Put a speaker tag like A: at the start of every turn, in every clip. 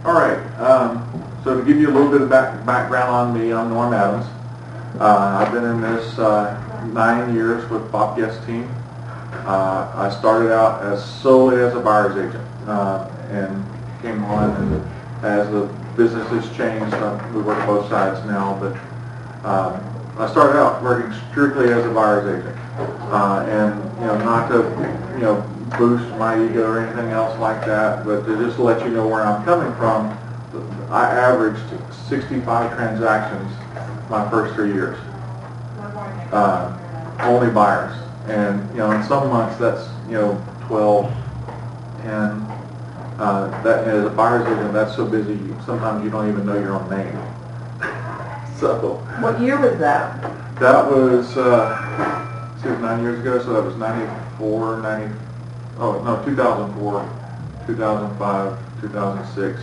A: All right. So to give you a little bit of background on me, I'm Norm Adams. I've been in this 9 years with Bob Guest's team. I started out solely as a buyer's agent and came on, and as the business has changed, we work both sides now. But I started out working strictly as a buyer's agent, and not to boost my ego or anything else like that, but to just let you know where I'm coming from. I averaged 65 transactions my first 3 years, only buyers, and in some months that's 12, 10. That as a buyer's agent, that's so busy sometimes you don't even know your own name. So
B: what year was that?
A: That was 9 years ago, so that was 94, 2004, 2005, 2006.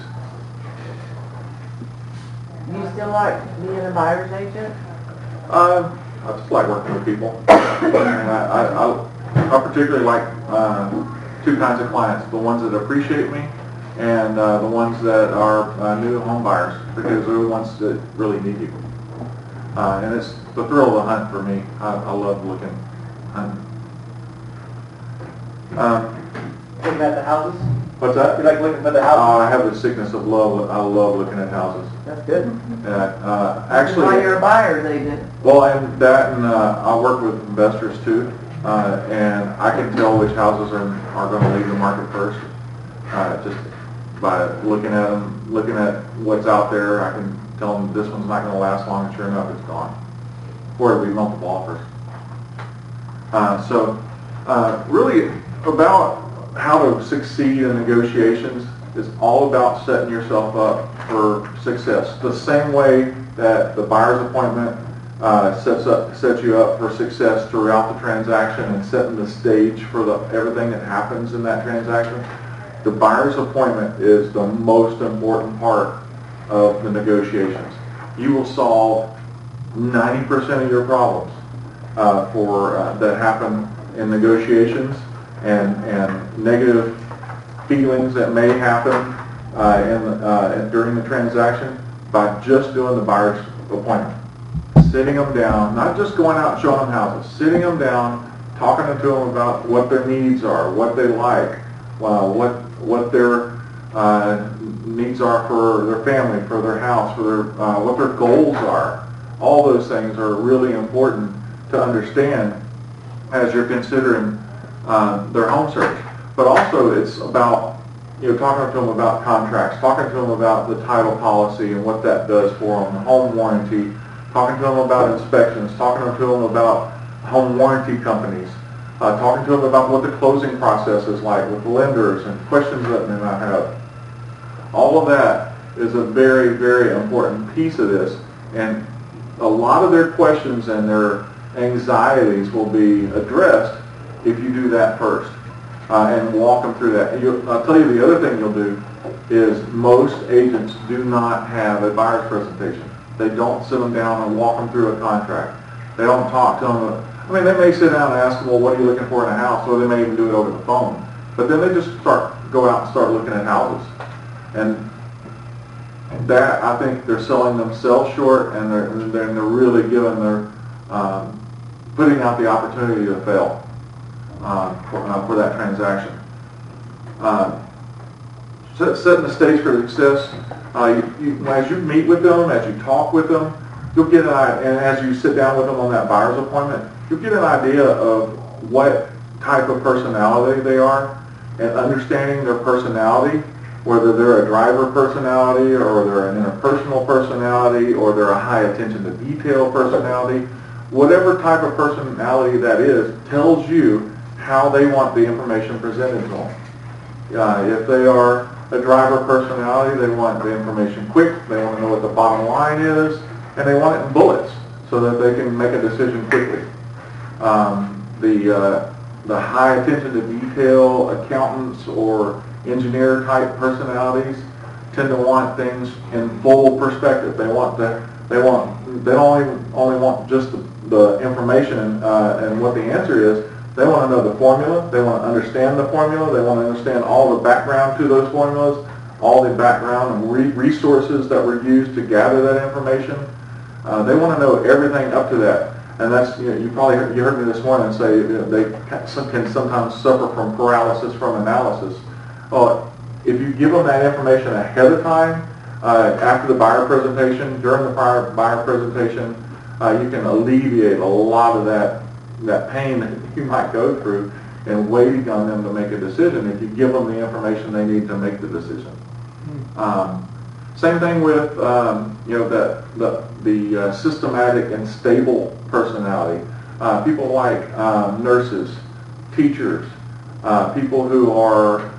B: Do you still like being a buyer's agent?
A: I just like working with people. And I particularly like two kinds of clients: the ones that appreciate me, and the ones that are new home buyers, because they're the ones that really need you. And it's the thrill of the hunt for me. I love hunting.
B: Looking at the houses?
A: What's that?
B: You like looking at the houses?
A: I have the sickness of love. I love looking at houses.
B: That's good.
A: Actually,
B: why you're a buyer's agent?
A: Well, and that, and I work with investors too, and I can tell which houses are going to leave the market first, just by looking at them, looking at what's out there. I can tell them this one's not going to last long, and sure enough, it's gone. Or we multiple offers. Really about how to succeed in negotiations is all about setting yourself up for success. The same way that the buyer's appointment sets you up for success throughout the transaction and setting the stage for everything that happens in that transaction, the buyer's appointment is the most important part of the negotiations. You will solve 90% of your problems that happen in negotiations, and negative feelings that may happen during the transaction, by just doing the buyer's appointment. Sitting them down, not just going out and showing them houses, sitting them down, talking to them about what their needs are, what they like, what their needs are for their family, for their house, for their what their goals are. All those things are really important to understand as you're considering their home search. But also it's about talking to them about contracts, talking to them about the title policy and what that does for them, home warranty, talking to them about inspections, talking to them about home warranty companies, talking to them about what the closing process is like with lenders and questions that they might have. All of that is a very, very important piece of this, and a lot of their questions and their anxieties will be addressed if you do that first and walk them through that. I'll tell you the other thing you'll do is most agents do not have a buyer's presentation. They don't sit them down and walk them through a contract. They don't talk to them. I mean, they may sit down and ask them, well, what are you looking for in a house? Or they may even do it over the phone. But then they just go out and start looking at houses. And that, I think they're selling themselves short, and they're really giving putting out the opportunity to fail for that transaction. Setting the stage for success, as you meet with them, as you talk with them, you'll get and as you sit down with them on that buyer's appointment, you'll get an idea of what type of personality they are, and understanding their personality, whether they're a driver personality, or they're an interpersonal personality, or they're a high attention to detail personality. Whatever type of personality that is tells you how they want the information presented to them. If they are a driver personality, they want the information quick, they want to know what the bottom line is, and they want it in bullets so that they can make a decision quickly. The high attention to detail accountants or engineer type personalities tend to want things in full perspective. They don't only want just the information and what the answer is. They want to know the formula. They want to understand the formula. They want to understand all the background to those formulas, all the background and resources that were used to gather that information. They want to know everything up to that. And that's, you probably heard, you heard me this morning say they can sometimes suffer from paralysis from analysis. Well, if you give them that information ahead of time, after the buyer presentation, during the buyer presentation, you can alleviate a lot of that pain that you might go through and waiting on them to make a decision if you give them the information they need to make the decision. Same thing with the systematic and stable personality. People like nurses, teachers, people who are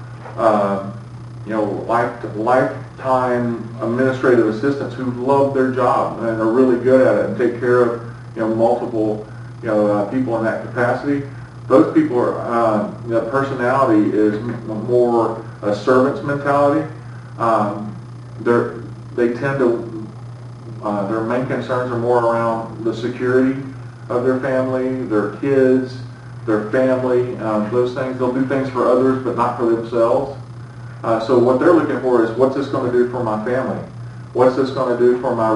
A: lifetime administrative assistants who love their job and are really good at it and take care of multiple people in that capacity. Those people are their personality is more a servant's mentality. They tend to their main concerns are more around the security of their family, their kids, their family, those things. They'll do things for others but not for themselves. So what they're looking for is, what's this going to do for my family? What's this going to do for my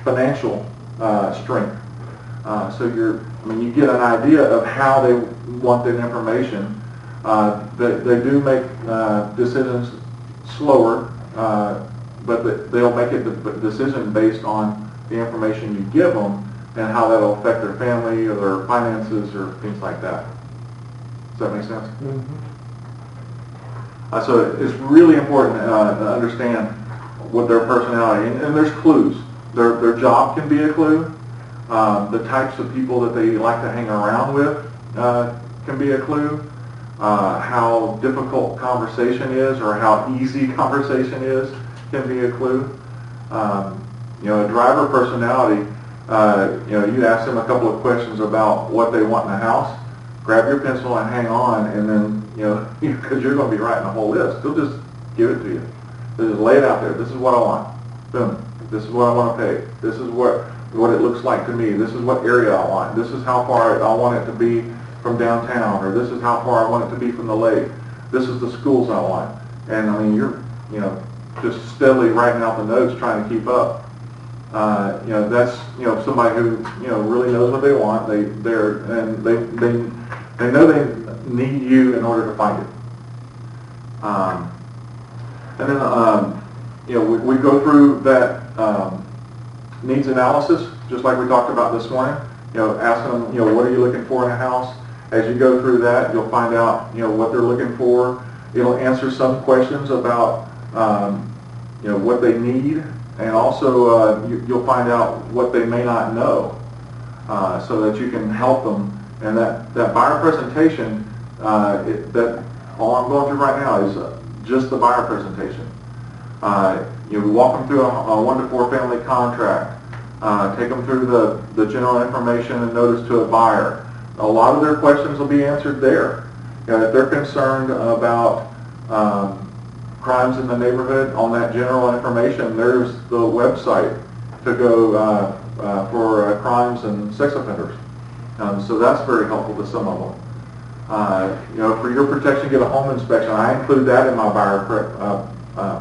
A: financial strength? So you get an idea of how they want that information. They do make decisions slower, but they'll make a decision based on the information you give them and how that'll affect their family or their finances or things like that. Does that make sense?
B: Mm-hmm.
A: So it's really important to understand what their personality, and there's clues. Their job can be a clue. The types of people that they like to hang around with can be a clue. How difficult conversation is or how easy conversation is can be a clue. A driver personality, you ask them a couple of questions about what they want in a house, grab your pencil and hang on, and then, because you're going to be writing a whole list, they'll just give it to you. They'll just lay it out there. This is what I want. Boom. This is what I want to pay. This is what it looks like to me. This is what area I want. This is how far I want it to be from downtown, or this is how far I want it to be from the lake. This is the schools I want. And you're, just steadily writing out the notes, trying to keep up. That's, somebody who, really knows what they want. They know they need you in order to find it. And then, we go through that needs analysis, just like we talked about this morning. Asking them, what are you looking for in a house? As you go through that, you'll find out, what they're looking for. It'll answer some questions about, what they need, and also you'll find out what they may not know, so that you can help them. And that buyer presentation, that all I'm going through right now is just the buyer presentation. We walk them through a 1 to 4 family contract. Take them through the general information and notice to a buyer. A lot of their questions will be answered there. If they're concerned about crimes in the neighborhood, on that general information, there's the website to go for crimes and sex offenders. So that's very helpful to some of them. For your protection, get a home inspection. I include that in my buyer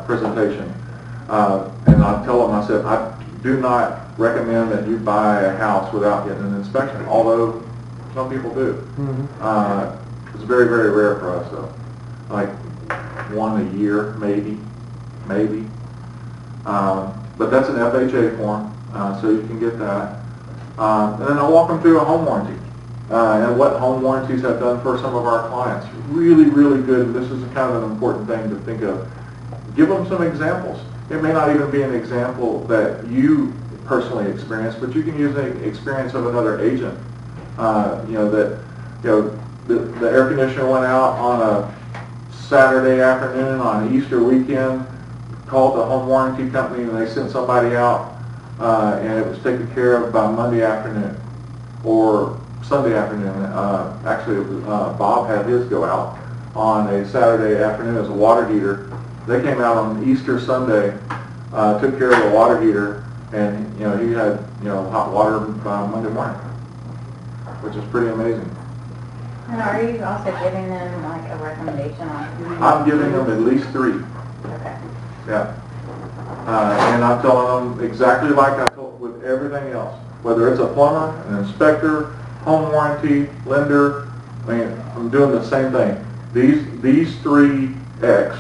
A: presentation. And I tell them, I said, I do not recommend that you buy a house without getting an inspection, although some people do. Mm-hmm. It's very, very rare for us, though. Like 1 a year, maybe. But that's an FHA form, so you can get that. And then I'll walk them through a home warranty and what home warranties have done for some of our clients. Really, really good. This is kind of an important thing to think of. Give them some examples. It may not even be an example that you personally experienced, but you can use the experience of another agent. The air conditioner went out on a Saturday afternoon on Easter weekend, called the home warranty company, and they sent somebody out, and it was taken care of by Monday afternoon or Sunday afternoon. Actually, Bob had his go out on a Saturday afternoon as a water heater. They came out on Easter Sunday, took care of the water heater, and he had hot water Monday morning, which is pretty amazing.
C: And are you also giving them like a recommendation on who you...
A: I'm giving them at least 3.
C: Okay.
A: Yeah. And I'm telling them exactly like I told with everything else. Whether it's a plumber, an inspector, home warranty, lender, I mean, I'm doing the same thing. These 3 X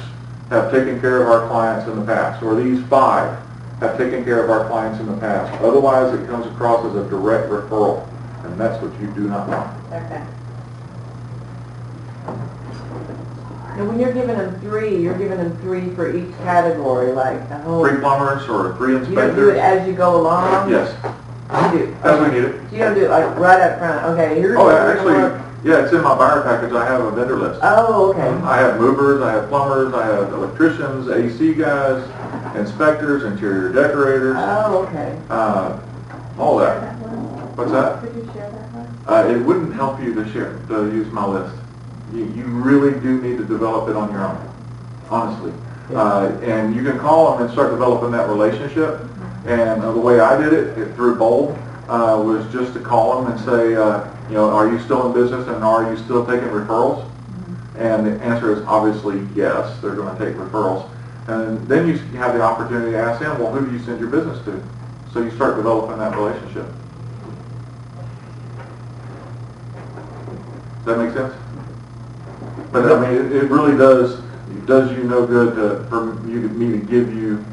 A: have taken care of our clients in the past, or these 5 have taken care of our clients in the past. Otherwise, it comes across as a direct referral, and that's what you do not want.
C: Okay.
B: And when you're giving them 3, you're giving them 3 for each category, like the whole...
A: 3 plumbers or 3
B: You don't
A: inspectors.
B: do it as you go along?
A: Yes,
B: You do?
A: as we need it.
B: So you don't do it like right up front, okay, here's...
A: Oh, actually, yeah, it's in my buyer package. I have a vendor list.
B: Oh, okay.
A: I have movers, I have plumbers, I have electricians, AC guys, inspectors, interior decorators,
B: Oh, okay.
A: all that.
C: Share that one?
A: What's that?
C: Could you share that one?
A: It wouldn't help you to use my list. You really do need to develop it on your own, honestly. And you can call them and start developing that relationship. And the way I did it through Bold was just to call them and say, you know, are you still in business and are you still taking referrals? And the answer is obviously yes, they're going to take referrals. And then you have the opportunity to ask them, well, who do you send your business to? So you start developing that relationship. Does that make sense? But I mean, it really does you no good for me to give you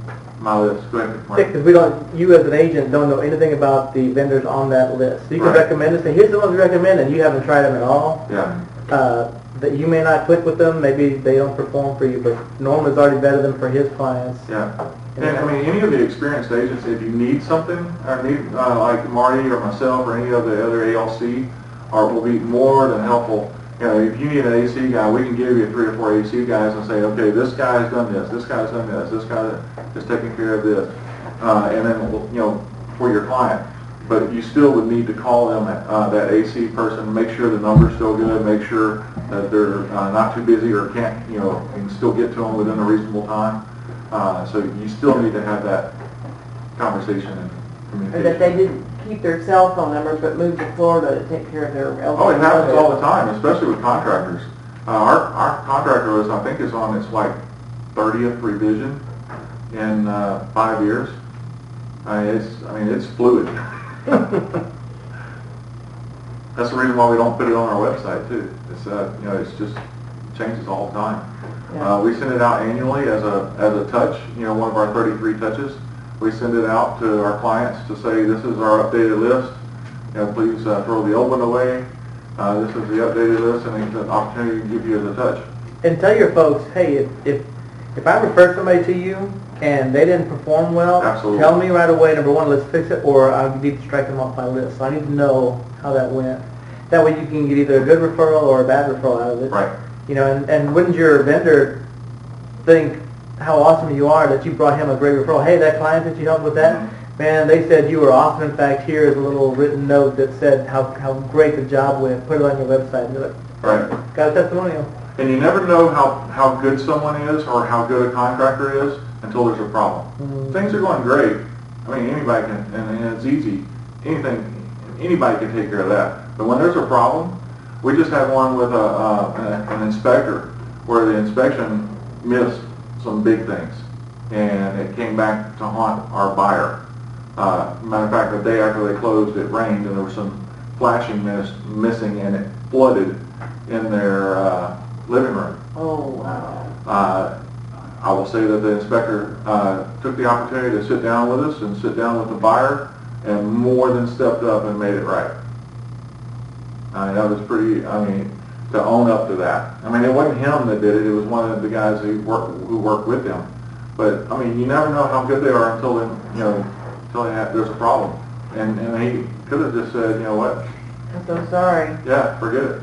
A: my list. Go ahead, Mark.
D: Because you as an agent don't know anything about the vendors on that list. So you can
A: Right.
D: recommend and say, here's the ones we recommend, and you haven't tried them at all.
A: Yeah.
D: That you may not click with them, maybe they don't perform for you, but Norman's already vetted them for his clients.
A: Yeah. And I mean, any of the experienced agents, if you need something, or need like Marty or myself or any of the other ALC, will be more than helpful. You know, if you need an AC guy, we can give you 3 or 4 AC guys and say, okay, this guy has done this guy's done this guy is taking care of this, and then, you know, for your client. But you still would need to call them, that AC person, make sure the number's still good, make sure that they're not too busy or can't, you know, you can still get to them within a reasonable time. So you still need to have that conversation and
B: Or
A: communication.
B: that they didn't keep their cell phone numbers but moved to Florida to take care of their elderly.
A: Oh, it happens all the time, especially with contractors. Our contractor list, I think, is on its like 30th revision in 5 years. I mean, it's fluid. That's the reason why we don't put it on our website too. It's you know, it's just changes all the time.
B: Yeah.
A: We send it out annually as a touch. You know, one of our 33 touches. We send it out to our clients to say, this is our updated list. You know, please throw the old one away. This is the updated list, and it's an opportunity to give you as a touch.
D: And tell your folks, hey, if I refer somebody to you and they didn't perform well,
A: Absolutely.
D: tell me right away, number one, let's fix it, or I need to strike them off my list. So I need to know how that went. That way you can get either a good referral or a bad referral out of it.
A: Right.
D: You know, and wouldn't your vendor think how awesome you are that you brought him a great referral? Hey, that client that you helped with that, man, they said you were awesome. In fact, here is a little written note that said how great the job went. Put it on your website. And you're like,
A: Right.
D: got a testimonial.
A: And you never know how good someone is or how good a contractor is until there's a problem.
D: Mhm.
A: Things are going great. I mean, anybody can, and it's easy. Anybody can take care of that. But when there's a problem, we just had one with an inspector where the inspection missed some big things, and it came back to haunt our buyer. Matter of fact, the day after they closed, it rained, and there was some flashing missing, and it flooded in their living room.
B: Oh, wow.
A: I will say that the inspector took the opportunity to sit down with us and sit down with the buyer, and more than stepped up and made it right. That was pretty, to own up to that. It wasn't him that did it, it was one of the guys who worked with him. But, you never know how good they are until there's a problem. And he could have just said, you know what,
B: I'm so sorry.
A: yeah, forget it.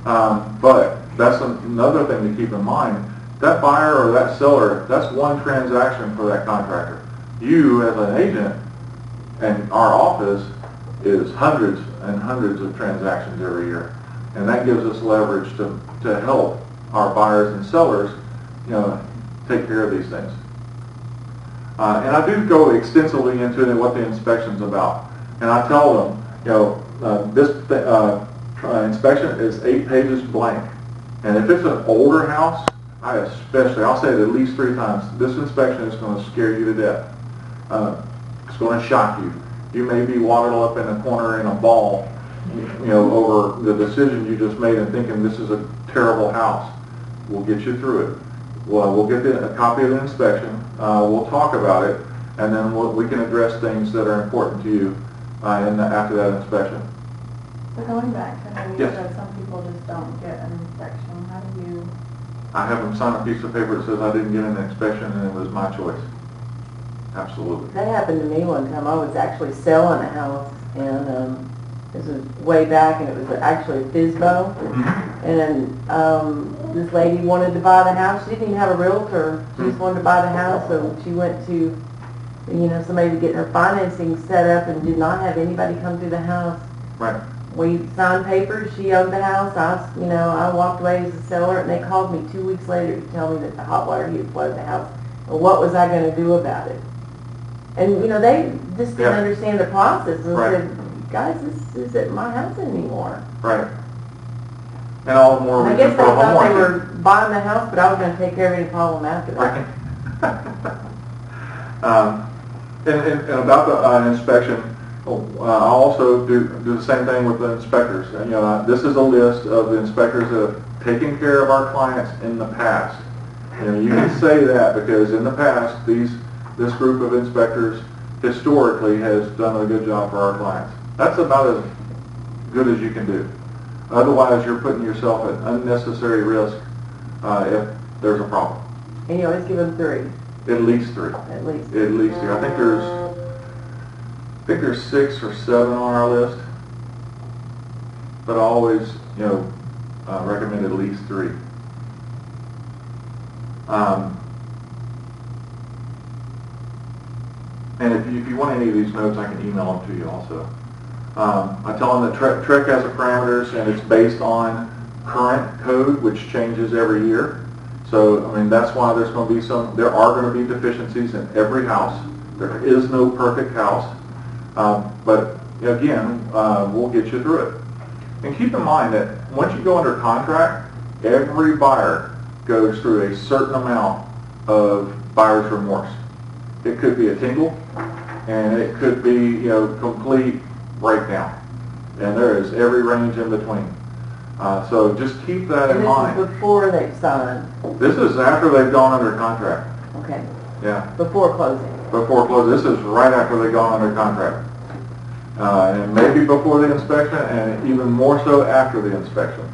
A: But that's another thing to keep in mind. That buyer or that seller, that's one transaction for that contractor. You as an agent and our office is hundreds and hundreds of transactions every year. And that gives us leverage to help our buyers and sellers, take care of these things. And I do go extensively into what the inspection's about. And I tell them, this inspection is 8 pages blank. And if it's an older house, I'll say it at least 3 times, this inspection is going to scare you to death. It's going to shock you. You may be waddled up in a corner in a ball, over the decision you just made and thinking this is a terrible house. We'll get you through it. We'll get a copy of the inspection. We'll talk about it, and then we can address things that are important to you after that inspection.
C: So going back to how you
A: Yes.
C: said some people just don't get an inspection, how do you?
A: I have them sign a piece of paper that says I didn't get an inspection and it was my choice. Absolutely.
B: That happened to me one time. I was actually selling a house, and this was way back, and it was actually a FISBO. And this lady wanted to buy the house. She didn't even have a realtor. She just wanted to buy the house, so she went to, somebody to get her financing set up and did not have anybody come through the house.
A: Right.
B: We signed papers. She owned the house. I walked away as a seller, and they called me 2 weeks later to tell me that the hot water heat flooded the house. And what was I going to do about it? And, they just didn't understand the process and
A: Right.
B: said, guys, this isn't my house anymore.
A: Right. And all the more
B: I
A: reason
B: guess they
A: for a home
B: thought they
A: warranty.
B: were buying the house, but I was going to take care of any problem after that.
A: Right. And about the inspection, I also do the same thing with the inspectors. This is a list of the inspectors that have taken care of our clients in the past. You can say that because in the past, this group of inspectors historically has done a good job for our clients. That's about as good as you can do. Otherwise, you're putting yourself at unnecessary risk if there's a problem.
B: And you always give them 3,
A: At least 3.
B: at least.
A: At least 3. I think there's 6 or 7 on our list, but I always, recommend at least 3. And if you want any of these notes, I can email them to you also. I tell them that Trek has the parameters, and it's based on current code, which changes every year. So, that's why there are going to be deficiencies in every house. There is no perfect house. But again, we'll get you through it. And keep in mind that once you go under contract, every buyer goes through a certain amount of buyer's remorse. It could be a tingle, and it could be, complete breakdown. And there is every range in between. So just keep that in
B: And
A: mind.
B: this is before they signed.
A: This is after they've gone under contract.
B: Okay.
A: Yeah.
B: Before closing.
A: Before close. This is right after they've gone under contract. And maybe before the inspection, and even more so after the inspection.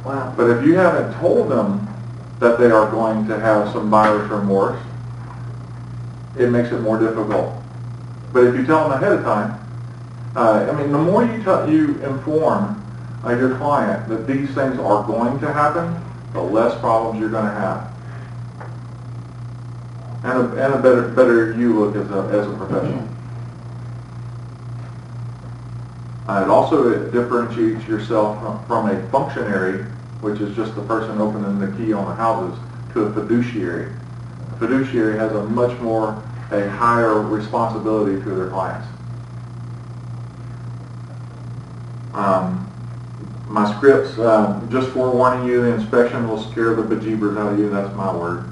B: Wow.
A: But if you haven't told them that they are going to have some buyer's remorse, it makes it more difficult. But if you tell them ahead of time, the more you inform your client that these things are going to happen, the less problems you're going to have. And a better you look as a professional. It also differentiates yourself from a functionary, which is just the person opening the key on the houses, to a fiduciary. A fiduciary has a higher responsibility to their clients. My scripts, just forewarning you, the inspection will scare the bejeebers out of you, that's my word.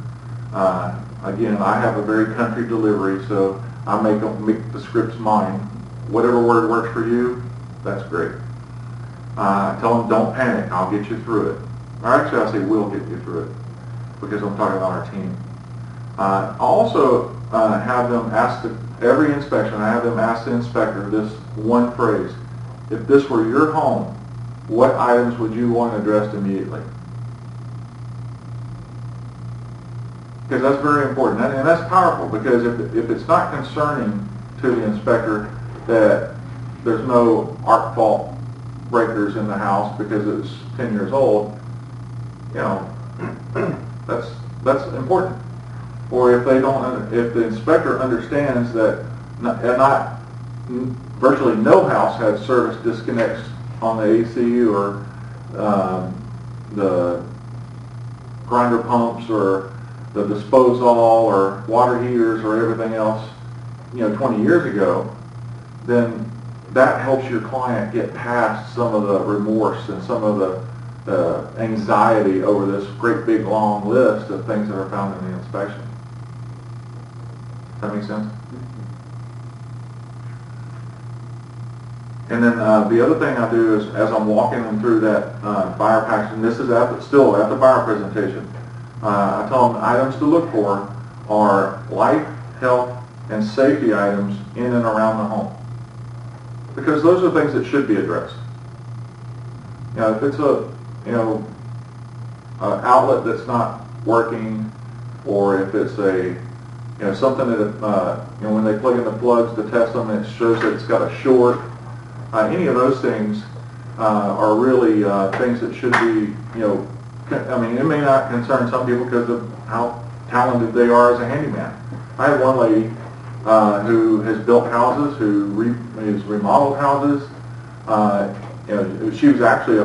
A: Again, I have a very country delivery, so I make the scripts mine. Whatever word works for you, that's great. Tell them don't panic, I'll get you through it. Or actually I say we'll get you through it, because I'm talking about our team. I also have them ask every inspection, I have them ask the inspector this one phrase: if this were your home, what items would you want addressed immediately? Because that's very important, and that's powerful, because if it's not concerning to the inspector that there's no arc fault breakers in the house because it's 10 years old, that's important. Or if the inspector understands that virtually no house has service disconnects on the AC or the grinder pumps or the disposal or water heaters or everything else, 20 years ago, then that helps your client get past some of the remorse and some of the anxiety over this great big long list of things that are found in the inspection. Does that make sense? And then the other thing I do is, as I'm walking them through that buyer package, and this is still at the buyer presentation, I tell them items to look for are life, health, and safety items in and around the home. Because those are things that should be addressed. You know, if it's a outlet that's not working, or if it's a something that when they plug in the plugs to test them, it shows that it's got a short. Any of those things are really things that should be, I mean, it may not concern some people because of how talented they are as a handyman. I had one lady who has built houses, who has remodeled houses. She was actually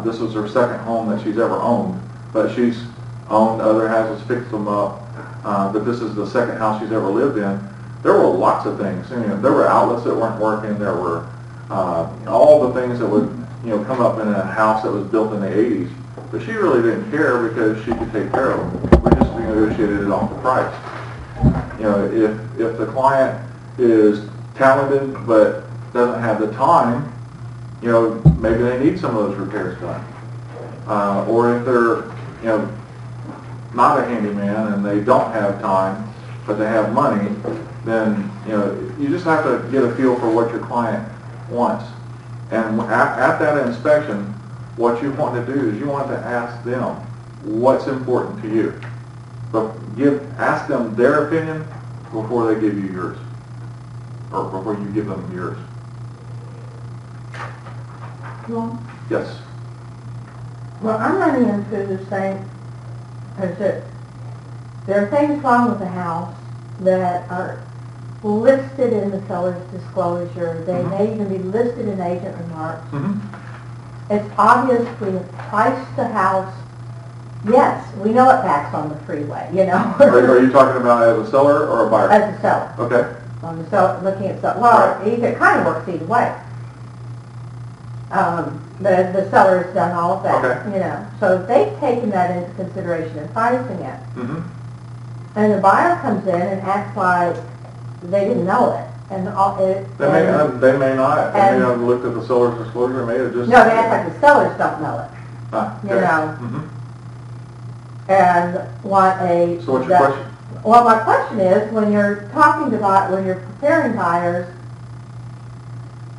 A: this was her second home that she's ever owned, but she's owned other houses, fixed them up. But this is the second house she's ever lived in. There were lots of things. There were outlets that weren't working. There were all the things that would come up in a house that was built in the 80s. But she really didn't care because she could take care of them. We just negotiated it off the price. If the client is talented but doesn't have the time, maybe they need some of those repairs done. Or if they're, not a handyman and they don't have time, but they have money, then, you just have to get a feel for what your client wants. And at that inspection, what you want to do is you want to ask them what's important to you. But ask them their opinion before they give you yours, or before you give them yours.
E: Well,
A: Yes.
E: well, I'm running into the same, as that there are things wrong with the house that are listed in the seller's disclosure. They may even be listed in agent remarks. It's obvious we have priced the house. Yes, we know it backs on the freeway,
A: Are you talking about as a seller or a buyer?
E: as a seller.
A: Okay.
E: On the seller, looking at stuff. Well, it kind of works either way. The seller's done all of that,
A: Okay.
E: So they've taken that into consideration in pricing it. And the buyer comes in and acts like they didn't know it. And
A: They may not. They may have looked at the seller's disclosure and may have just...
E: No, they act like the sellers don't know it.
A: Okay.
E: And want a...
A: So what's your question?
E: Well, my question is, when you're preparing buyers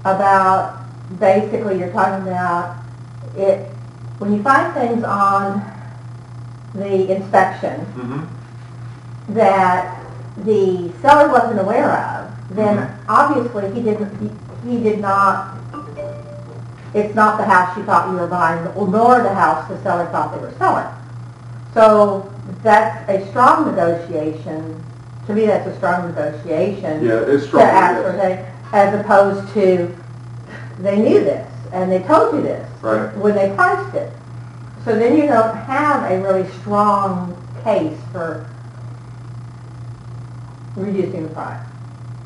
E: about, basically you're talking about it, when you find things on the inspection that the seller wasn't aware of, then obviously he did not, it's not the house you thought you were buying, nor the house the seller thought they were selling. So that's a strong negotiation. To me, that's a strong negotiation.
A: Yeah, it's strong.
E: To ask for things, as opposed to they knew this and they told you this when they priced it. So then you don't have a really strong case for reducing the price.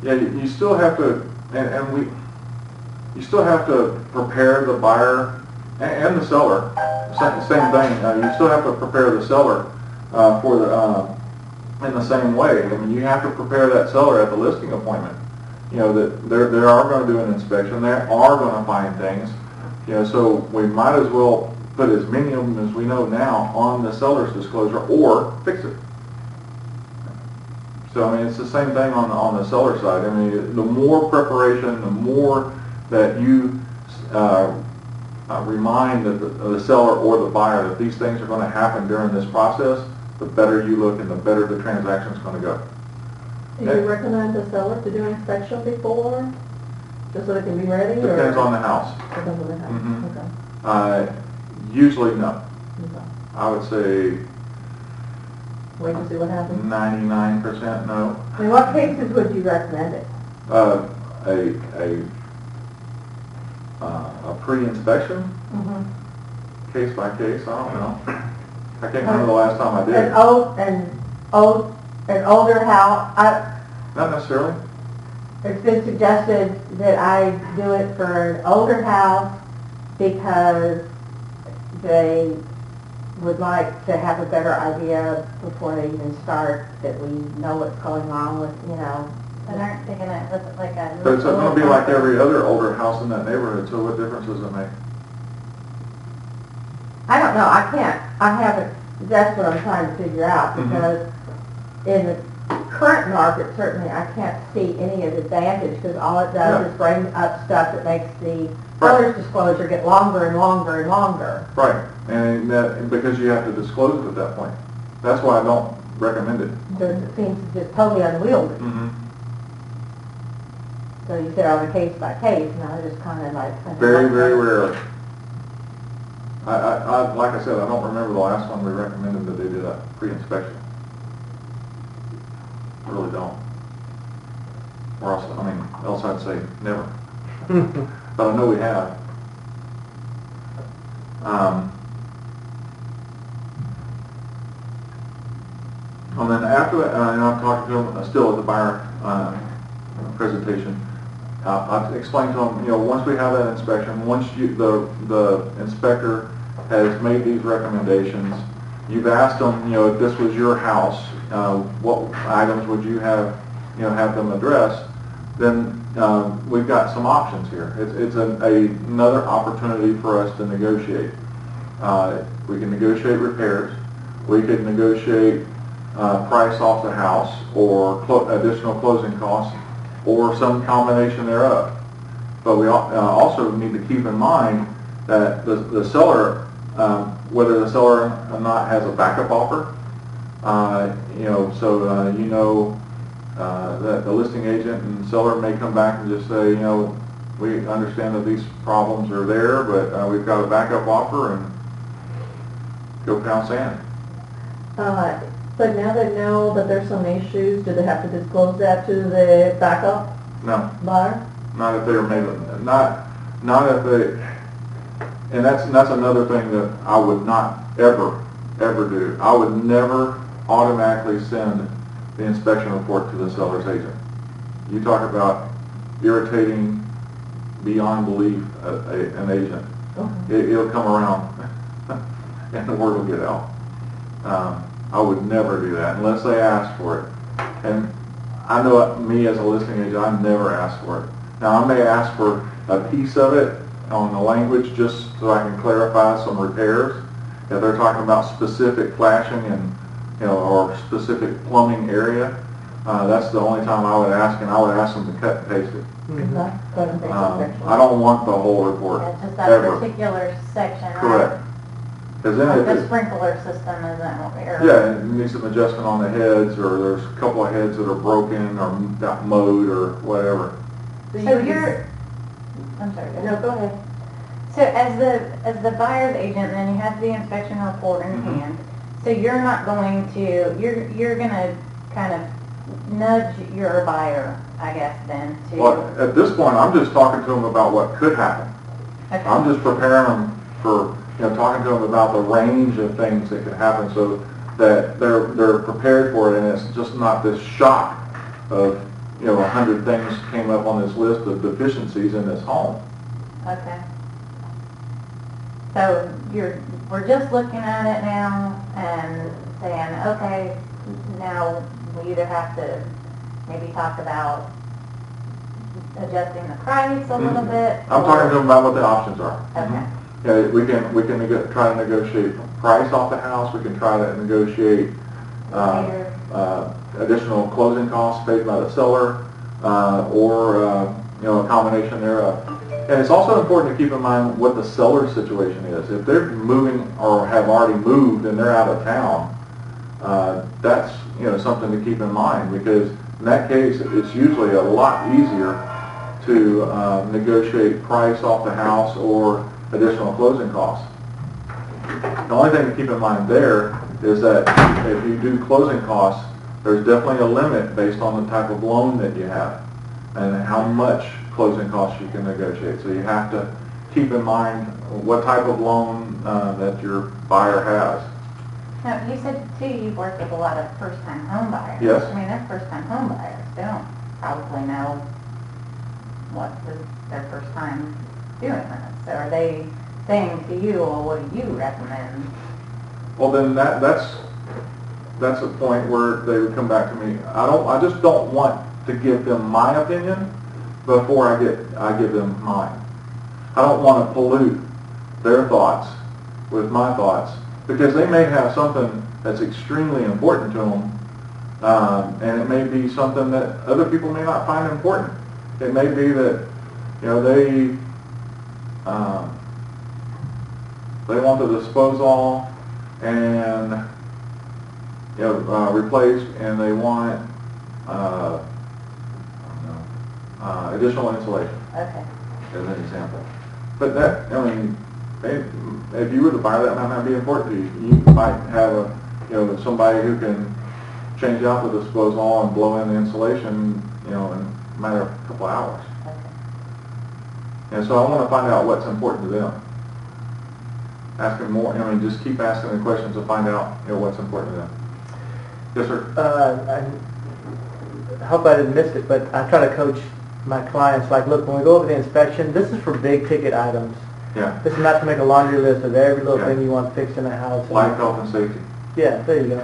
A: Yeah, you still have to, you still have to prepare the buyer and the seller. Same thing. You still have to prepare the seller in the same way. I mean, you have to prepare that seller at the listing appointment. That they are going to do an inspection. They are going to find things. So we might as well put as many of them as we know now on the seller's disclosure or fix it. So I mean, it's the same thing on the seller side. I mean, the more preparation, the more that you remind the seller or the buyer that these things are going to happen during this process, the better you look and the better the transaction is going to go.
E: Do you recommend the seller to do an inspection before, just so they can be ready?
A: Depends on the house.
E: Depends on the house. Okay.
A: Usually no.
E: Okay.
A: I would say
E: Wait to see what happens.
A: 99% no.
E: In what cases would you recommend it?
A: A pre-inspection, case by case. I don't know. I can't remember the last time I did.
E: An older house.
A: Not necessarily.
E: it's been suggested that I do it for an older house because they would like to have a better idea before they even start, that we know what's going on with, you know.
C: But aren't they gonna, look like a...
A: But it's going to be like every other older house in that neighborhood, so what difference does it make?
E: I don't know, I haven't, that's what I'm trying to figure out, because in the current market, certainly I can't see any advantage, because all it does is bring up stuff that makes the seller's disclosure get longer and longer and longer.
A: Right, and that, because you have to disclose it at that point. That's why I don't recommend it.
E: Because it seems just totally unwieldy. So you said on a case by case, and I just kind of like...
A: Very, very rarely. Like I said, I don't remember the last one we recommended that they did a pre-inspection. I really don't. Or else, I mean, else I'd say never. But I know we have. And then after that, and I'm talking to them still at the buyer presentation. I've explained to them, you know, once we have that inspection, once the inspector has made these recommendations, you've asked them, you know, if this was your house, what items would you have, you know, have them address? Then we've got some options here. It's another opportunity for us to negotiate. We can negotiate repairs. We could negotiate price off the house, or additional closing costs, or some combination thereof. But we also need to keep in mind that the seller, whether the seller or not has a backup offer, you know, so you know that the listing agent and seller may come back and just say, you know, we understand that these problems are there, but we've got a backup offer, and go pound sand.
B: But now they know that there's some issues, do they have to disclose that to the backup
A: No.
B: buyer?
A: Not if they're made, not if they, and that's another thing that I would not ever do. I would never automatically send the inspection report to the seller's agent. You talk about irritating beyond belief an agent. It'll come around and the word will get out. I would never do that unless they ask for it. And I know me as a listing agent, I never ask for it. Now I may ask for a piece of it on the language just so I can clarify some repairs. If they're talking about specific flashing and, you know, or specific plumbing area, that's the only time I would ask, and I would ask them to cut and paste it. I don't want the whole report.
C: It's just that
A: ever.
C: particular section, right?
A: Correct. Because then
C: Like
A: if
C: the
A: it,
C: sprinkler system isn't what we're...
A: yeah, it needs some adjustment on the heads, or there's a couple of heads that are broken or got mowed or whatever.
C: So you're... I'm sorry.
B: No, go ahead.
C: So as the buyer's agent, then you have the inspection report in hand. So you're not going to, you're going to kind of nudge your buyer, I guess, then to...
A: Well, at this point, I'm just talking to them about what could happen.
C: Okay.
A: I'm just preparing them for, you know, talking to them about the range of things that could happen, so that they're prepared for it, and it's just not this shock of, you know, 100 things came up on this list of deficiencies in this home.
C: Okay. So we're just looking at it now and saying, okay, now we either have to maybe talk about adjusting the price a little bit.
A: I'm talking to them about what the options are.
C: Okay.
A: Yeah, we can try to negotiate price off the house. We can try to negotiate additional closing costs paid by the seller, or you know, a combination thereof. And it's also important to keep in mind what the seller's situation is. If they're moving or have already moved and they're out of town, that's, you know, something to keep in mind, because in that case it's usually a lot easier to negotiate price off the house or additional closing costs. The only thing to keep in mind there is that if you do closing costs, there's definitely a limit based on the type of loan that you have and how much closing costs you can negotiate. So you have to keep in mind what type of loan that your buyer has.
C: Now, you said, too, you've worked with a lot of first-time home buyers.
A: Yes.
C: I mean, they're first-time home buyers. They don't probably know what is their first time doing this? Or are they saying to you, well, what do you recommend?
A: Well, then that's a point where they would come back to me. I just don't want to give them my opinion before I give them mine. I don't want to pollute their thoughts with my thoughts, because they may have something that's extremely important to them, and it may be something that other people may not find important. It may be that, you know, they want the disposal and, you know, replaced, and they want additional insulation,
C: Okay.
A: as an example. But that, I mean, if you were the buyer, that might not be important to you. You might have somebody who can change out the disposal and blow in the insulation, in a matter of a couple hours.
C: Okay.
A: And so I want to find out what's important to them. Asking more, just keep asking the questions to find out, what's important to them. Yes, sir.
D: I hope I didn't miss it, but I try to coach my clients, like, look, when we go over the inspection, this is for big ticket items.
A: Yeah.
D: This is not to make a laundry list of every little
A: Yeah.
D: thing you want fixed in a house.
A: Life, health, and safety.
D: Yeah, there you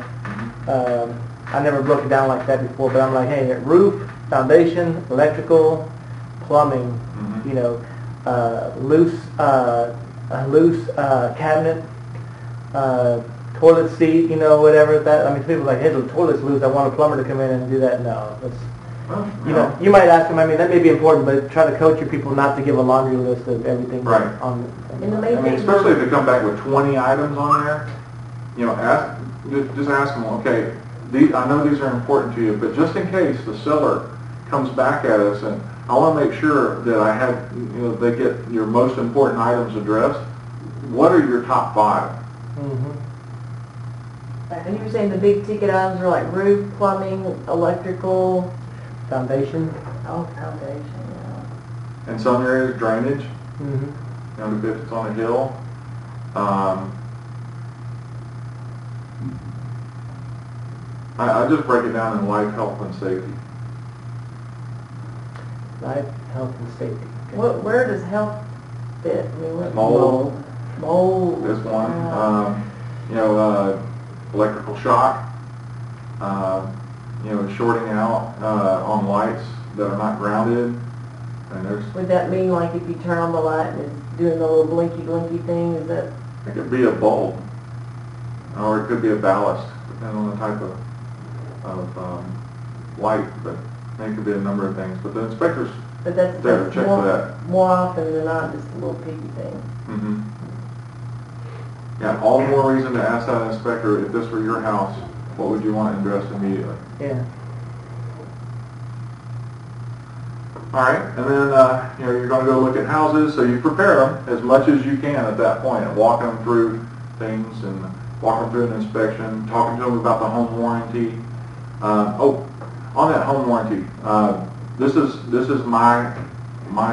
D: go. I never broke it down like that before, but I'm like, hey, roof, foundation, electrical, plumbing, loose cabinet, toilet seat, whatever that. I mean, people are like, hey, the toilet's loose. I want a plumber to come in and do that. No, that's,
A: Well,
D: you might ask them. I mean, that may be important, but try to coach your people not to give a laundry list of everything
A: Right.
D: on.
B: In the main thing,
A: especially if they come back with 20 items on there, just ask them, okay, I know these are important to you, but just in case the seller comes back at us, and I want to make sure that I have, they get your most important items addressed. What are your top 5?
D: Mm-hmm.
B: and you were saying the big ticket items are like roof, plumbing, electrical,
D: Foundation.
B: foundation, yeah.
A: In some areas, drainage,
D: Mm-hmm.
A: if it's on a hill. I just break it down in life, health, and safety.
D: Life, health, and safety. Okay.
B: Where does health fit? I mean, what-
A: Mold.
B: Mold.
A: This one,
B: Yeah.
A: electrical shock, shorting out on lights that are not grounded, and there's,
B: Would that mean like if you turn on the light and it's doing the little blinky thing, is that?
A: it could be a bulb, or it could be a ballast, depending on the type of light, but it could be a number of things. But the inspectors,
B: But that's
A: There, check for that.
B: more often than not just a little picky thing.
A: Yeah, all the more reason to ask that inspector, if this were your house, what would you want addressed immediately?
D: Yeah.
A: All right, and then you're going to go look at houses, so you prepare them as much as you can at that point, and walk them through things, and walk them through an inspection, talking to them about the home warranty. On that home warranty, this is my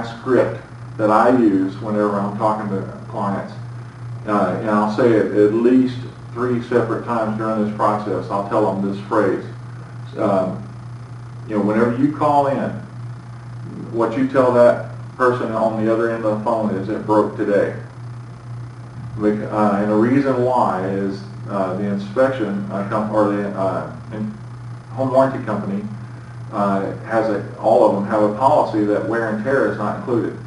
A: script that I use whenever I'm talking to clients, and I'll say it at least 3 separate times during this process. I'll tell them this phrase. Whenever you call in, what you tell that person on the other end of the phone is it broke today. And the reason why is the inspection home warranty company all of them have a policy that wear and tear is not included.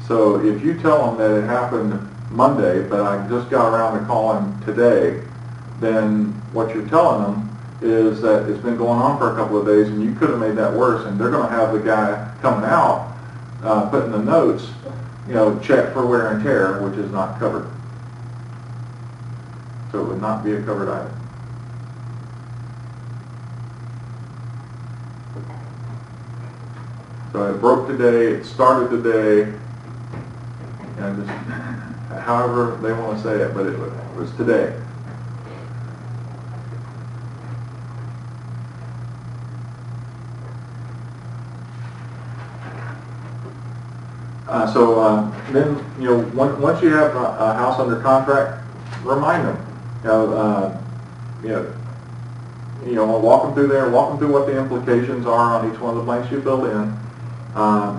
A: So if you tell them that it happened Monday, but I just got around to calling today, then what you're telling them is that it's been going on for a couple of days and you could have made that worse, and they're going to have the guy coming out putting the notes, check for wear and tear, which is not covered. So it would not be a covered item. So it broke today, it started today, and just however they want to say it, but it was today. Then, once you have a house under contract, remind them. Walk them through there, walk them through what the implications are on each one of the blanks you filled in,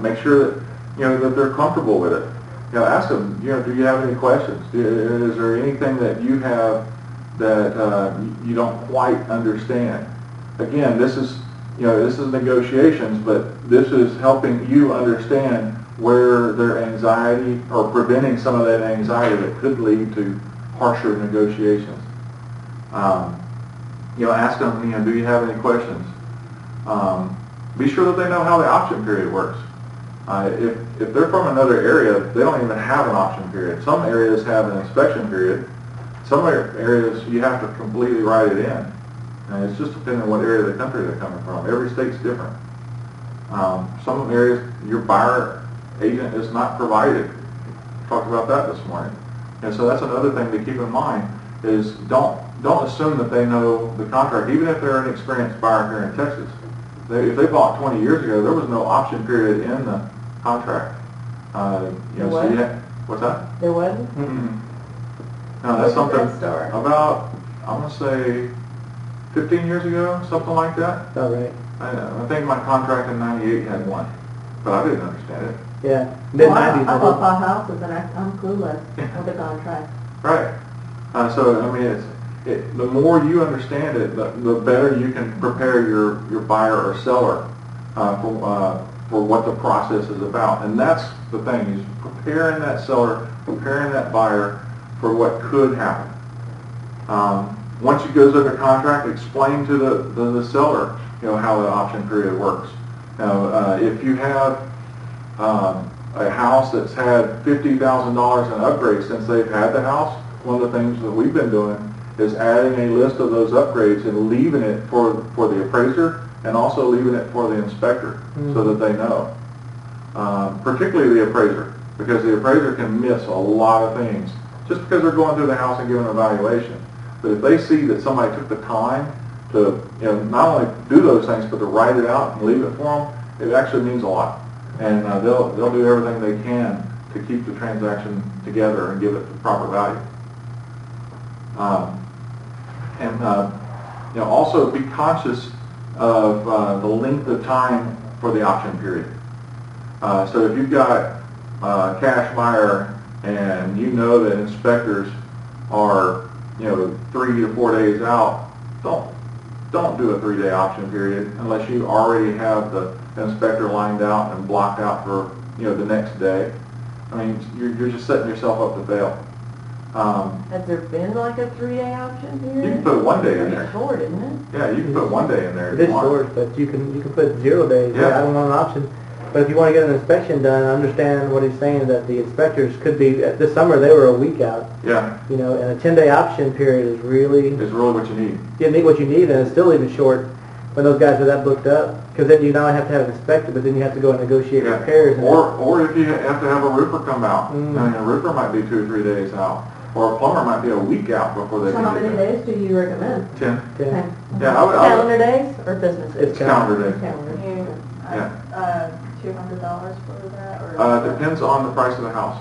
A: Make sure that, that they're comfortable with it. Ask them, do you have any questions? Is there anything that you have that you don't quite understand? Again, this is negotiations, but this is helping you understand where their anxiety, or preventing some of that anxiety that could lead to harsher negotiations. Ask them, do you have any questions? Be sure that they know how the option period works. If they're from another area, they don't even have an option period. Some areas have an inspection period. Some areas you have to completely write it in. And it's just depending on what area of the country they're coming from. Every state's different. Some areas your buyer agent is not provided. We talked about that this morning. And so that's another thing to keep in mind is don't assume that they know the contract, even if they're an experienced buyer here in Texas. If they bought 20 years ago, there was no option period in the contract. What's that?
B: There wasn't?
A: Mm-hmm. No, that's
B: When did
A: something
B: that start?
A: about, I'm going to say 15 years ago, something like that.
D: All right.
A: I think my contract in 98 had one, but I didn't understand it.
D: Yeah.
B: Well, I
D: Mid-90s.
B: bought 5 houses and I'm clueless with the contract.
A: Right. The more you understand it, the better you can prepare your buyer or seller for what the process is about. And that's the thing, is preparing that seller, preparing that buyer for what could happen. Once it goes under contract, explain to the seller, how the option period works. If you have a house that's had $50,000 in upgrades since they've had the house, one of the things that we've been doing is adding a list of those upgrades and leaving it for the appraiser and also leaving it for the inspector so that they know. Particularly the appraiser, because the appraiser can miss a lot of things just because they're going through the house and giving an evaluation. But if they see that somebody took the time to not only do those things but to write it out and leave it for them, it actually means a lot. And they'll do everything they can to keep the transaction together and give it the proper value. Also be conscious of the length of time for the option period. So if you've got a cash buyer and you know that inspectors are 3 to 4 days out, don't do a 3-day option period unless you already have the inspector lined out and blocked out for the next day. I mean, you're just setting yourself up to fail.
B: Has there been like a 3-day option period?
A: You can put 1 day in there.
B: Pretty short, isn't it?
A: Yeah, you can put 1 day in there.
D: It is short, but you can put 0 days.
A: Yeah.
D: I don't want an option. But if you want to get an inspection done, I understand what he's saying, that the inspectors could be, this summer they were a week out.
A: Yeah.
D: And a 10-day option period is really
A: what you need.
D: You need what you need, and it's still even short when those guys are that booked up. Because then you not only have to have it inspected, but then you have to go and negotiate repairs. And
A: or if you have to have a roofer come out. I mean, a roofer might be 2 or 3 days out. Or a plumber might be a week out before they
B: So
A: can
B: how
A: get
B: many
A: there.
B: days do you recommend?
A: 10.
B: 10.
A: Yeah, I would.
B: Calendar days or business days?
A: It's calendar days.
B: Calendar.
C: $200 for that? Or
A: Depends on the price of the house.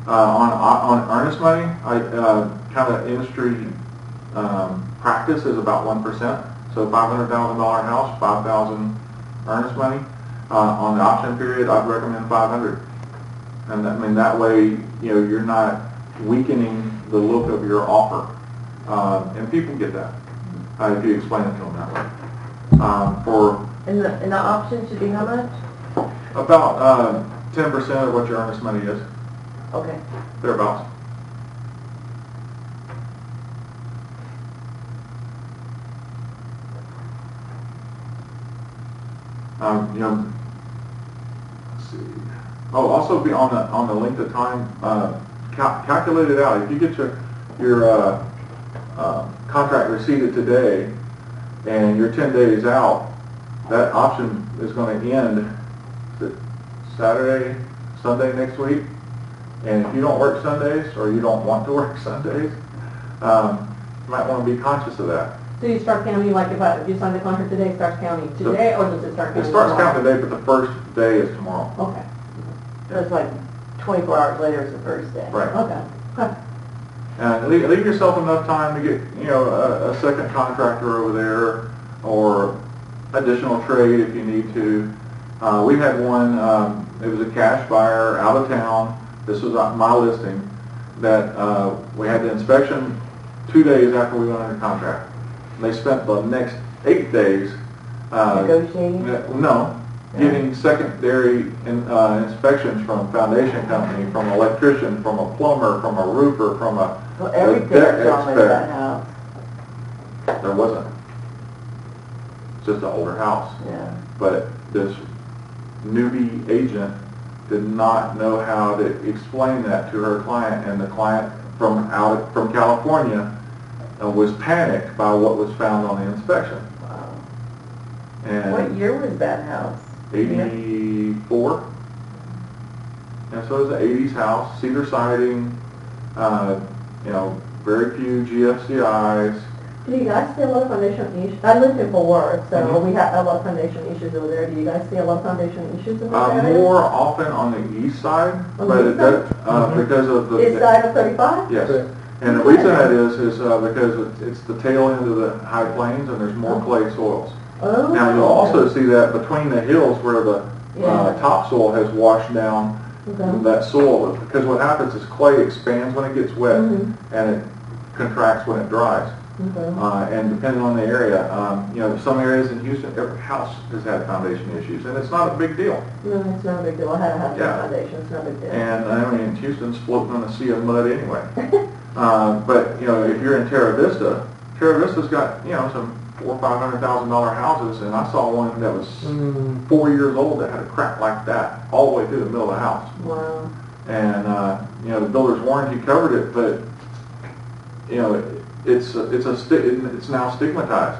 A: On earnest money, kind of industry practice is about 1%. So $500,000 house, $5,000 earnest money. On the option period, I'd recommend $500. And I mean that way, you're not weakening the look of your offer, and people get that if you explain it to them that way.
B: And the option should be how much?
A: About 10% of what your earnest money is.
B: Okay.
A: Thereabouts. Let's see. Oh, also be on the length of time. Calculate it out. If you get your contract receipted today and you're 10 days out, that option is going to end Saturday, Sunday next week. And if you don't work Sundays or you don't want to work Sundays, you might want to be conscious of that.
B: So you start counting, like if you sign the contract today, it starts counting today, or does it start counting
A: It starts
B: tomorrow?
A: counting today, but the first day is tomorrow.
B: Okay. So it's like 24 hours later is the first day?
A: Right.
B: Okay.
A: And leave yourself enough time to get, a second contractor over there or additional trade if you need to. We had one, it was a cash buyer out of town. This was my listing, that we had the inspection 2 days after we went under contract. They spent the next 8 days
B: Negotiating?
A: No, getting secondary inspections from foundation company, from an electrician, from a plumber, from a roofer, from a
B: Well, everything's
A: deck
B: wrong with
A: expert.
B: that house.
A: There wasn't. It's just an older house.
B: Yeah.
A: But this newbie agent did not know how to explain that to her client, and the client from California was panicked by what was found on the inspection.
B: Wow.
A: And
B: What year was that house?
A: 84. And so it was an 80s house, cedar siding, very few GFCIs.
E: Do you guys see a lot of foundation issues? I lived in Fort Worth, so
A: Mhm.
E: we had a lot of foundation issues over there. Do you guys see a lot of foundation issues in that area?
A: More often on the east side,
E: On the
A: but
E: east
A: it does, because of the...
E: East side of 35?
A: Yes.
D: Correct.
A: And the reason that is because it's the tail end of the high plains and there's more clay soils.
E: Oh.
A: Now, you'll also see that between the hills where the
E: Yeah.
A: topsoil has washed down
E: Okay.
A: that soil, because what happens is clay expands when it gets wet
E: Mhm.
A: and it contracts when it dries.
E: Okay.
A: And depending on the area, some areas in Houston, every house has had foundation issues, and it's not a big deal.
E: No, it's not a big deal. I had a house with
A: Yeah.
E: foundation. It's not a big deal.
A: And I mean, Houston's floating on a sea of mud anyway. But if you're in Terra Vista's got some $400,000 or $500,000 houses, and I saw one that was 4 years old that had a crack like that all the way through the middle of the house.
E: Wow.
A: And the builder's warranty covered it, but it's now stigmatized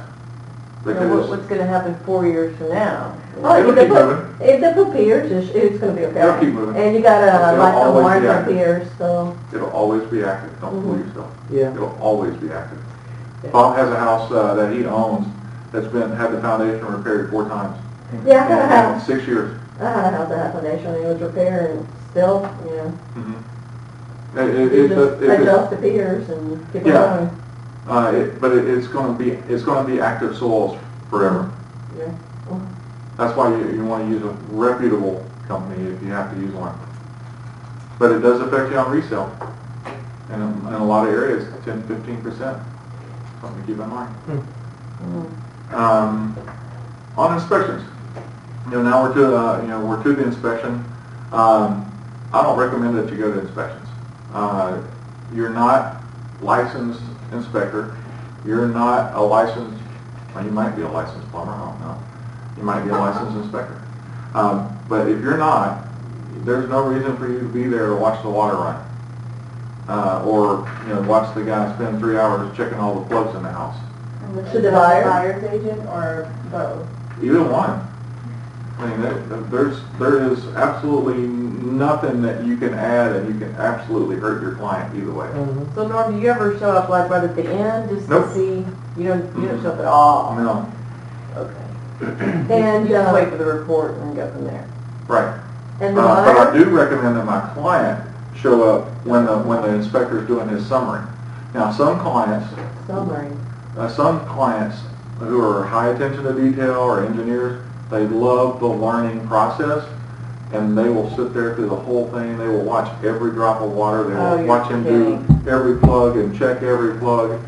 B: So
A: because
B: what's going to happen 4 years from now?
E: Oh,
A: It'll keep moving.
E: if they put piers, it's going to be okay.
A: It'll keep moving.
E: And you got a
A: It'll
E: lifetime
A: always be
E: warranty on
A: active.
E: piers, so.
A: it'll always be active. Don't
E: Mhm.
A: fool yourself.
D: Yeah.
A: It'll always be active. Bob has a house that he owns that's had the foundation repaired 4 times.
E: Yeah, I got a
A: And
E: house.
A: 6 years.
E: I had a house that had foundation, and it was repaired, and still,
A: Mhm.
E: you just adjust the piers and keep it
A: Yeah.
E: going.
A: But it's going to be active soils forever.
E: Yeah.
A: That's why you want to use a reputable company if you have to use one. But it does affect you on resale. And in a lot of areas, 10-15%. Something to keep in mind. On inspections, now we're to the inspection. I don't recommend that you go to inspections. You're not licensed inspector. You're not a licensed. Well, you might be a licensed plumber. I don't know. You might be a licensed inspector. But if you're not, there's no reason for you to be there to watch the water run. Or watch the guy spend 3 hours checking all the plugs in the house.
E: To the buyer?
B: Buyer's agent or both?
A: Either one. I mean, there is absolutely nothing that you can add, and you can absolutely hurt your client either way.
B: So Norm, do you ever show up like right at the end just
A: Nope.
B: to see? You don't show up at all?
A: No,
B: Okay.
E: And,
B: You just wait for the report and then go from there?
A: right.
E: and the
A: But
E: buyer?
A: I do recommend that my client show up when the inspector's doing his summary. Now, some clients who are high attention to detail or engineers, they love the learning process, and they will sit there through the whole thing. They will watch every drop of water. They will watch him do every plug and check every plug.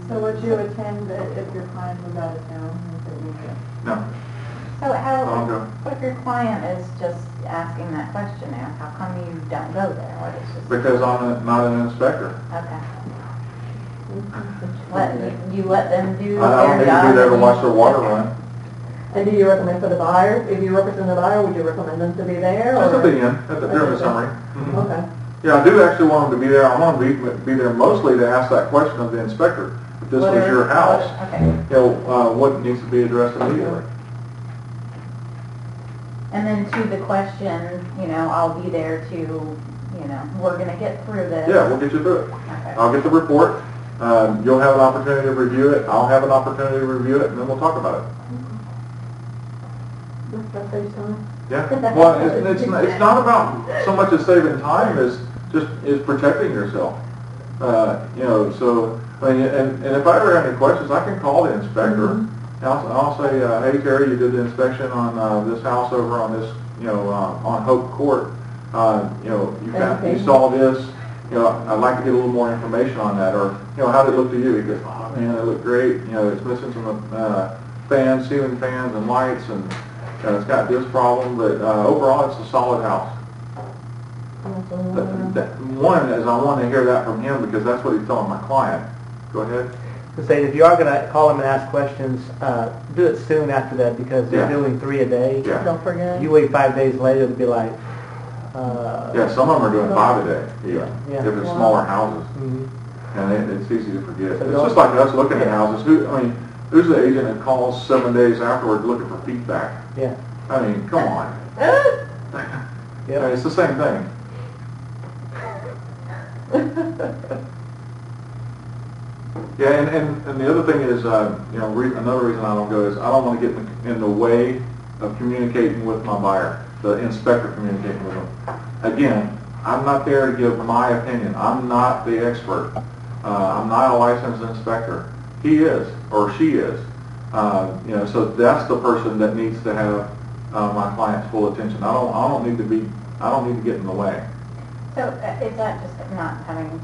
C: So would you attend if your client was out of town?
A: No,
C: So
A: I don't go.
C: if your client is just asking that question now, how come you don't go there? What is just,
A: Because I'm not an inspector.
C: okay. You let them do
A: I don't
C: their
A: need to
C: job?
A: be there to
C: and
A: watch
C: you-
A: the water
C: okay.
A: run.
E: And do you recommend for the buyer, if you represent the buyer, would you recommend them to be there?
A: Just
E: or-
A: at the end, during the summary. Mhm.
E: Okay.
A: Yeah, I do actually want them to be there. I want them to be there mostly to ask that question of the inspector. If this was your house,
C: Okay.
A: what needs to be addressed immediately?
C: And then to the question, I'll be there to, we're gonna get through this.
A: Yeah, we'll get you through it.
C: Okay.
A: I'll get the report. You'll have an opportunity to review it. I'll have an opportunity to review it, and then we'll talk about it.
E: That saves time.
A: Yeah. Well, it's not about so much as saving time as protecting yourself. So, I mean, and if I ever have any questions, I can call the inspector I'll say, hey Terry, you did the inspection on this house over on this, on Hope Court. You saw this. I'd like to get a little more information on that, or how did it look to you? He goes, oh man, it looked great. It's missing some fans, ceiling fans, and lights, and it's got this problem, but overall, it's a solid house. One is I want to hear that from him because that's what he's telling my client. Go ahead.
D: To say, if you are going to call him and ask questions, do it soon after that because they're doing 3 a day.
A: Yeah.
B: Don't forget.
D: You wait 5 days later, it'll be like.
A: Yeah, some of them are doing 5 a day.
D: Yeah.
A: If it's smaller houses,
D: Mm-hmm.
A: and it's easy to forget.
D: So
A: It's just like us looking at houses. Who's the agent that calls 7 days afterward looking for feedback?
D: Yeah.
A: I mean, come on.
D: Yep.
A: It's the same thing. Yeah, and the other thing is, another reason I don't go is I don't want to get in the way of communicating with my buyer, the inspector communicating with them. Again, I'm not there to give my opinion. I'm not the expert. I'm not a licensed inspector. He is, or she is. So that's the person that needs to have my client's full attention. I don't need to get in the way.
C: So is that just not having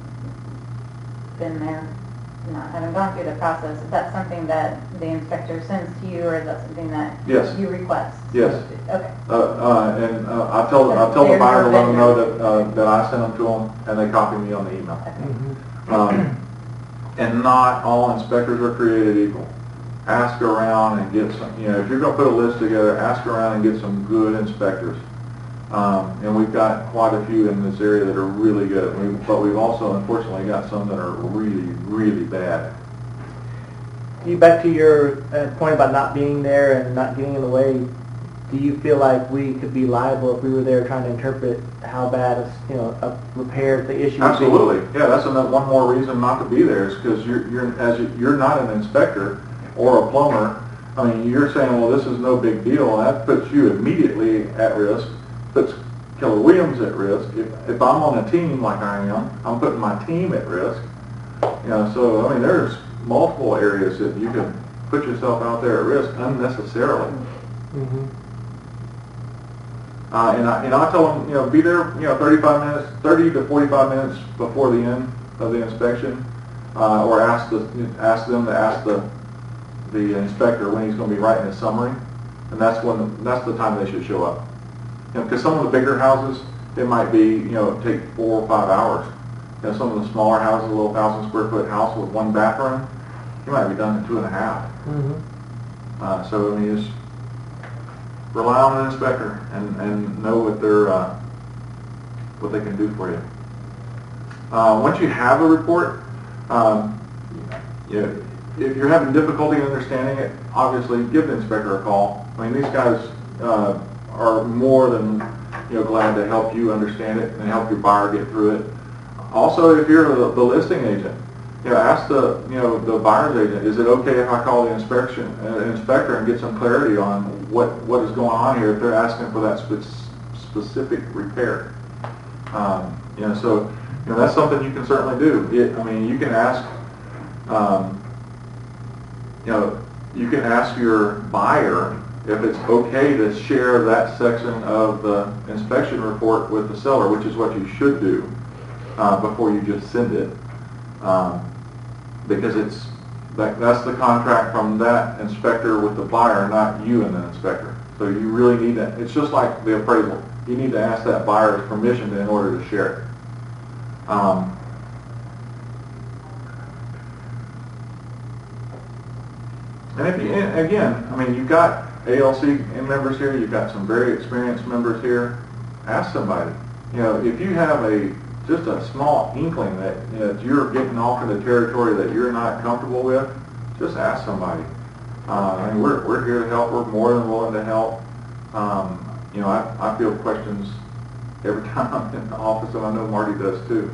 C: been there, not having gone through the process, is that something that the inspector sends to you, or is that something that
A: Yes.
C: you request?
A: Yes.
C: Okay.
A: I tell the buyer to let them know that I sent them to them, and they copy me on the email.
C: Okay.
A: And not all inspectors are created equal. Ask around and get some, if you're going to put a list together, ask around and get some good inspectors. And we've got quite a few in this area that are really good, but we've also unfortunately got some that are really, really bad.
D: Back to your point about not being there and not getting in the way, do you feel like we could be liable if we were there trying to interpret how bad a repair the issue would be?
A: Absolutely. Yeah, that's one more reason not to be there is because you're not an inspector or a plumber. I mean, you're saying, well, this is no big deal, and that puts you immediately at risk, puts Keller Williams at risk. If I'm on a team like I am, I'm putting my team at risk. So, I mean, there's multiple areas that you can put yourself out there at risk unnecessarily.
D: Mm-hmm.
A: And I tell them, be there, 30 to 45 minutes before the end of the inspection, or ask them to ask the inspector when he's going to be writing a summary, and that's the time they should show up. Because some of the bigger houses, it might be, take 4 or 5 hours. Some of the smaller houses, a little 1,000 square foot house with 1 bathroom, you might be done in 2.5.
D: Mm-hmm.
A: So I mean, just rely on an inspector and know what they can do for you. Once you have a report, if you're having difficulty understanding it, obviously give the inspector a call. I mean, these guys are more than glad to help you understand it and help your buyer get through it. Also, if you're the listing agent, ask the buyer's agent, is it okay if I call the inspector and get some clarity on what is going on here if they're asking for that specific repair? So that's something you can certainly do. You can ask. You can ask your buyer if it's okay to share that section of the inspection report with the seller, which is what you should do before you just send it, because that's the contract from that inspector with the buyer, not you and the inspector. So you really need to. It's just like the appraisal. You need to ask that buyer's permission in order to share it. And you've got ALC members here, you've got some very experienced members here. Ask somebody. If you have just a small inkling that you're getting off into territory that you're not comfortable with, just ask somebody. We're here to help. We're more than willing to help. I field questions every time I'm in the office, and I know Marty does too.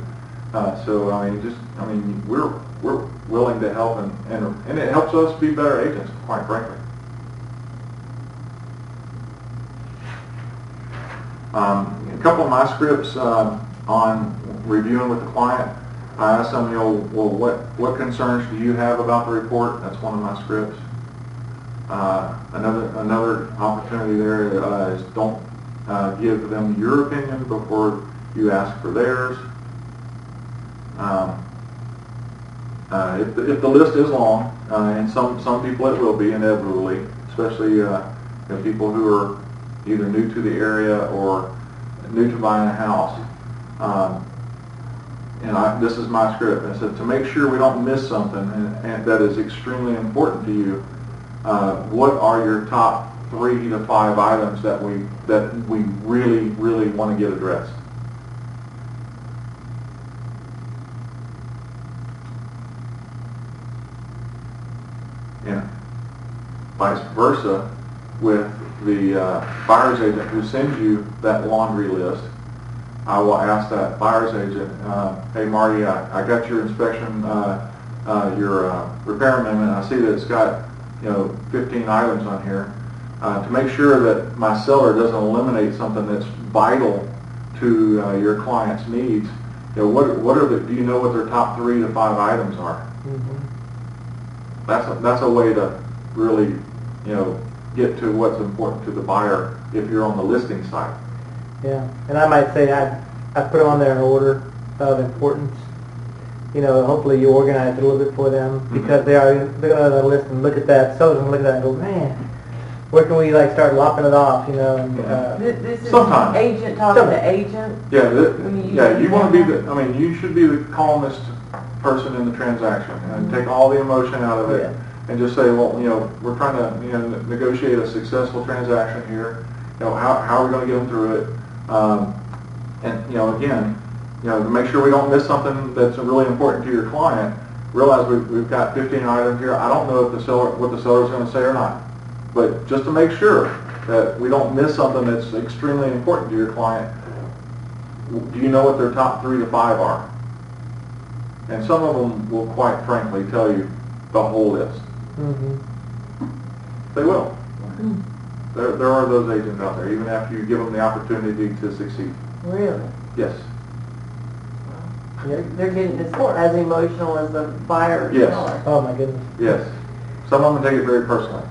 A: We're willing to help, and it helps us be better agents, quite frankly. A couple of my scripts on reviewing with the client, I asked them, what concerns do you have about the report? That's one of my scripts. Another opportunity there is don't give them your opinion before you ask for theirs. If the list is long, and some people it will be inevitably, especially people who are either new to the area or new to buying a house. This is my script. I said to make sure we don't miss something and that is extremely important to you. What are your top 3 to 5 items that we really want to get addressed? And vice versa with the buyer's agent who sends you that laundry list. I will ask that buyer's agent, hey Marty, I got your inspection, your repair amendment. I see that it's got 15 items on here. To make sure that my seller doesn't eliminate something that's vital to your client's needs, what are do you know what their top 3 to 5 items are? Mm-hmm. That's a way to really get to what's important to the buyer if you're on the listing side.
D: Yeah, and I might say I put them on there in order of importance. Hopefully you organize it a little bit for them, because they're going to list and look at that, seller's going to look at that and go, man, where can we start lopping it off, and
B: This is
A: sometimes.
B: agent talking to agent?
A: Yeah, you want to be you should be the calmest person in the transaction and take all the emotion out of it and just say, well, we're trying to negotiate a successful transaction here. How are we going to get them through it? And again, to make sure we don't miss something that's really important to your client. Realize we've got 15 items here. I don't know if what the seller's going to say or not, but just to make sure that we don't miss something that's extremely important to your client, do you know what their top 3 to 5 are? And some of them will quite frankly tell you the whole list. Mm-hmm. They will. Mm-hmm. There are those agents out there, even after you give them the opportunity to succeed.
B: Really?
A: Yes.
B: They're getting as emotional as the buyer or seller.
D: Oh my goodness.
A: Yes. Some of them take it very personally.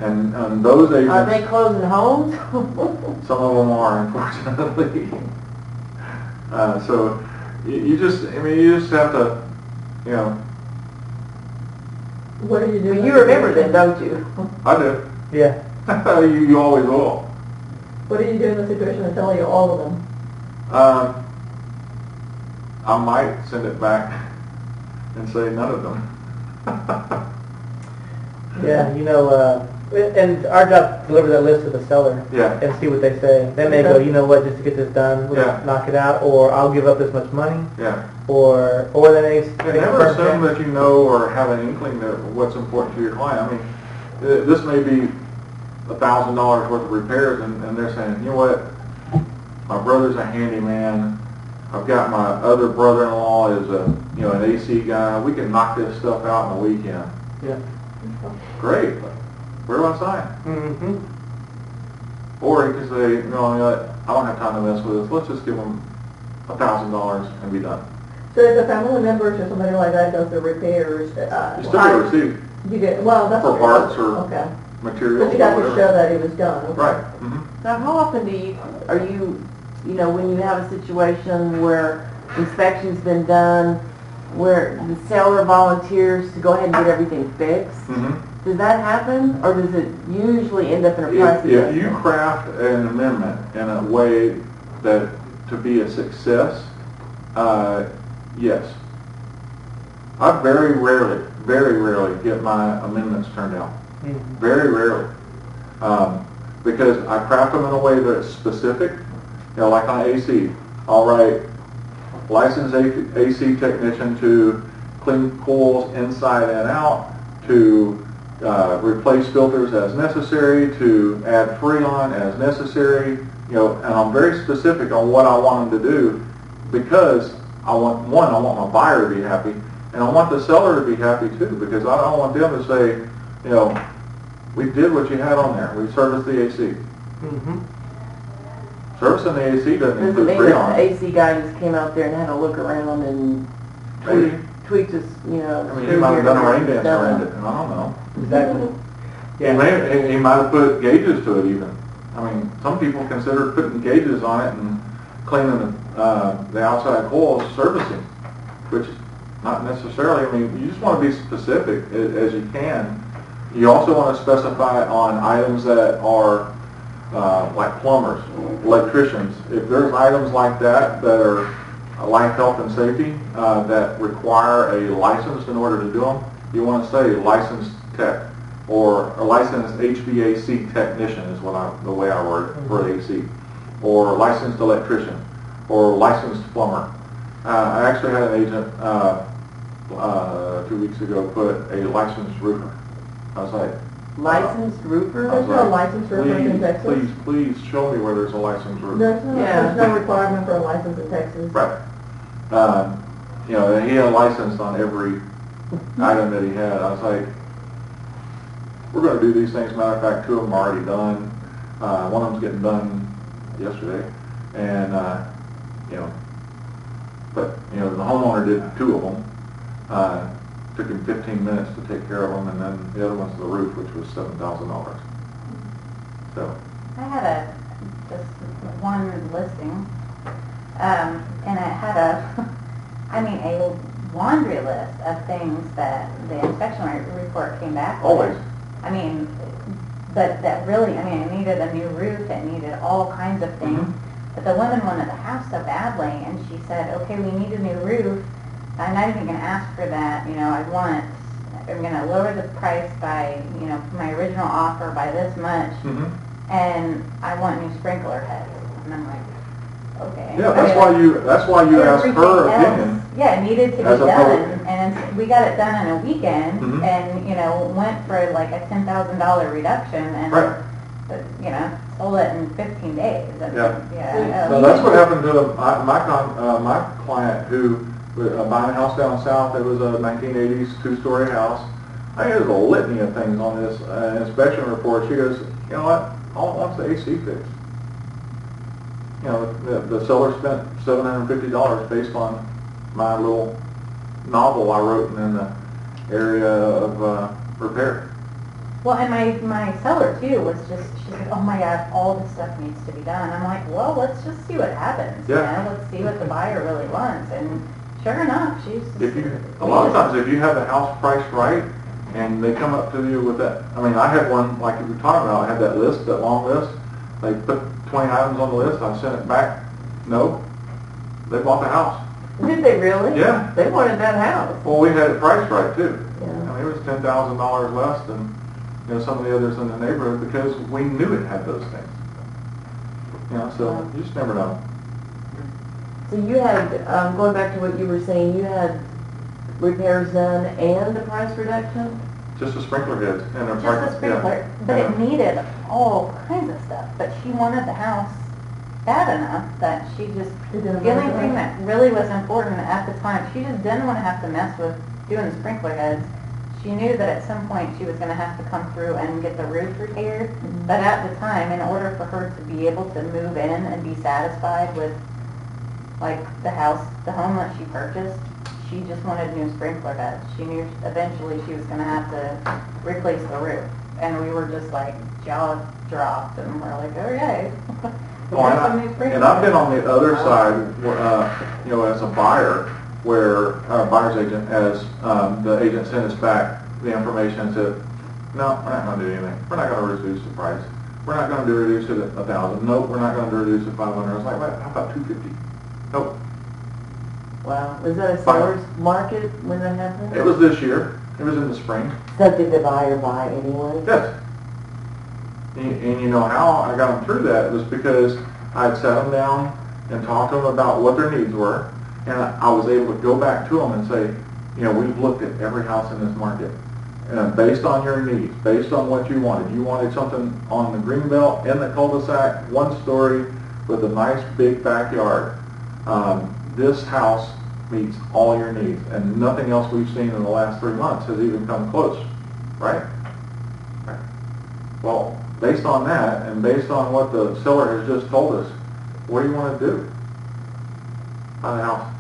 A: And those agents...
B: Are they closing homes?
A: Some of them are, unfortunately. So you just have to,
E: What do you do?
B: You remember them, don't you?
A: I do.
D: Yeah.
A: You always will.
E: What do you do in the situation of telling you all of them?
A: I might send it back and say none of them.
D: Yeah, and our job to deliver that list to the seller and see what they say. Then they go, you know what, just to get this done, we'll knock it out, or I'll give up this much money. Yeah. Or then they
A: never assume that you know or have an inkling of what's important to your client. I mean, this may be $1,000 worth of repairs, and they're saying, you know what, my brother's a handyman. I've got my other brother-in-law is an AC guy. We can knock this stuff out in a weekend.
D: Yeah.
A: Great. Where do I sign? Mm-hmm. Or you can say, I don't have time to mess with this. Let's just give them $1,000 and be done.
E: So if a family member or somebody like that does the repairs,
A: you still get a receipt.
E: You get that's
A: for parts or materials.
E: But you got to show that it was done. Okay.
A: Right. Mm-hmm.
B: Now, how often are you when you have a situation where inspection's been done, where the seller volunteers to go ahead and get everything fixed? Mm-hmm. Does that happen, or does it usually end up in a price adjustment?
A: If you craft an amendment in a way that to be a success, yes. I very rarely get my amendments turned down. Mm-hmm. Very rarely. Because I craft them in a way that's specific. Like on AC, I'll write licensed AC technician to clean coils inside and out, to replace filters as necessary, to add Freon as necessary, and I'm very specific on what I want them to do, because I want my buyer to be happy, and I want the seller to be happy too, because I don't want them to say, we did what you had on there, we serviced the AC. Mm-hmm. Servicing the AC doesn't include Freon.
B: The AC guy just came out there and had a look around and tweaked his,
A: I mean, he might have done a rain dance around it, and I don't know.
D: Exactly.
A: He might have put gauges to it even. I mean, some people consider putting gauges on it and cleaning the outside coils servicing, which not necessarily. I mean, you just want to be specific as you can. You also want to specify on items that are like plumbers, electricians. If there's items like that that are life, health, and safety that require a license in order to do them, you want to say licensed tech or a licensed HVAC technician is the way I word it for AC, or licensed electrician or licensed plumber. I actually had an agent 2 weeks ago put a licensed roofer. I was like,
B: Licensed roofer?
E: There's no licensed roofer in Texas.
A: Please show me where there's a licensed roofer.
E: There's no requirement for a license in Texas.
A: Right. You know, he had a license on every item that he had. I was like, we're going to do these things. Matter of fact, 2 of them are already done. One of them's getting done yesterday. And, you know, but, you know, the homeowner did 2 of them. Took him 15 minutes to take care of them, and then the other one's the roof, which was $7,000. So.
C: I had just one listing, and it had a laundry list of things that the inspection report came back with.
A: Always.
C: I mean, but that really, it needed a new roof, it needed all kinds of things.
A: Mm-hmm.
C: But the woman wanted the house so badly, and she said, okay, we need a new roof. I'm not even going to ask for that. You know, I'm going to lower the price by, you know, my original offer by this much, and I want new sprinkler heads. And I'm like, okay.
A: Yeah, that's why you asked her opinion.
C: Yeah, it needed to be done, and we got it done in a weekend,
A: Mm-hmm.
C: and, you know, went for like a $10,000 reduction, and,
A: Right.
C: you know, sold it in 15 days. And,
A: Yeah. So that's what happened to my client who buying a house down south. It was a 1980s 2-story house. I think there's a litany of things on this inspection report. She goes, you know what? All I want's the AC fixed. You know, the seller spent $750 based on my little novel I wrote in the area of repair.
C: Well, and my seller too was just, she's like, oh my God, all this stuff needs to be done. I'm like, well, let's just see what happens.
A: Yeah.
C: You know, let's see what the buyer really wants. And sure enough,
A: A lot of times if you have the house priced right and they come up to you with that, I mean, I had one, like you were talking about, I had that list, that long list. They put 20 items on the list, I sent it back. No, they bought the house.
B: Did they really?
A: Yeah.
B: They wanted that house.
A: Well, we had it priced right too.
B: Yeah.
A: I mean, it was $10,000 less than, you know, some of the others in the neighborhood because we knew it had those things. You know, so you just never know.
B: So you had, going back to what you were saying, you had repairs done and the price reduction?
A: Just a sprinkler head and a
C: just a sprinkler, but it needed all kinds of stuff. But she wanted the house bad enough that she just, the only thing that really was important at the time, she just didn't want to have to mess with doing the sprinkler heads. She knew that at some point she was going to have to come through and get the roof repaired.
B: Mm-hmm.
C: But at the time, in order for her to be able to move in and be satisfied with like the home that she purchased, she just wanted new sprinkler heads. She knew eventually she was going to have to replace the roof. And we were just like, jaw dropped, and we're like, okay.
A: And I've been on the other side, you know, as a buyer, where a buyer's agent, as the agent sent us back the information and said, no, we're not going to do anything. We're not going to reduce the price. We're not going to reduce it at $1,000. Nope, we're not going to reduce it at $500. I was like, how about $250? Nope.
B: Wow. Was that a seller's market when that happened?
A: It was this year. It was in the spring.
B: So did the buyer buy anyway?
A: Yes. And you know how I got them through that was because I had sat them down and talked to them about what their needs were, and I was able to go back to them and say, you know, we've looked at every house in this market, and based on your needs, based on what you wanted something on the greenbelt in the cul-de-sac, 1 story with a nice big backyard. This house meets all your needs, and nothing else we've seen in the last 3 months has even come close, right? Well, based on that, and based on what the seller has just told us, what do you want to do? Buy the house.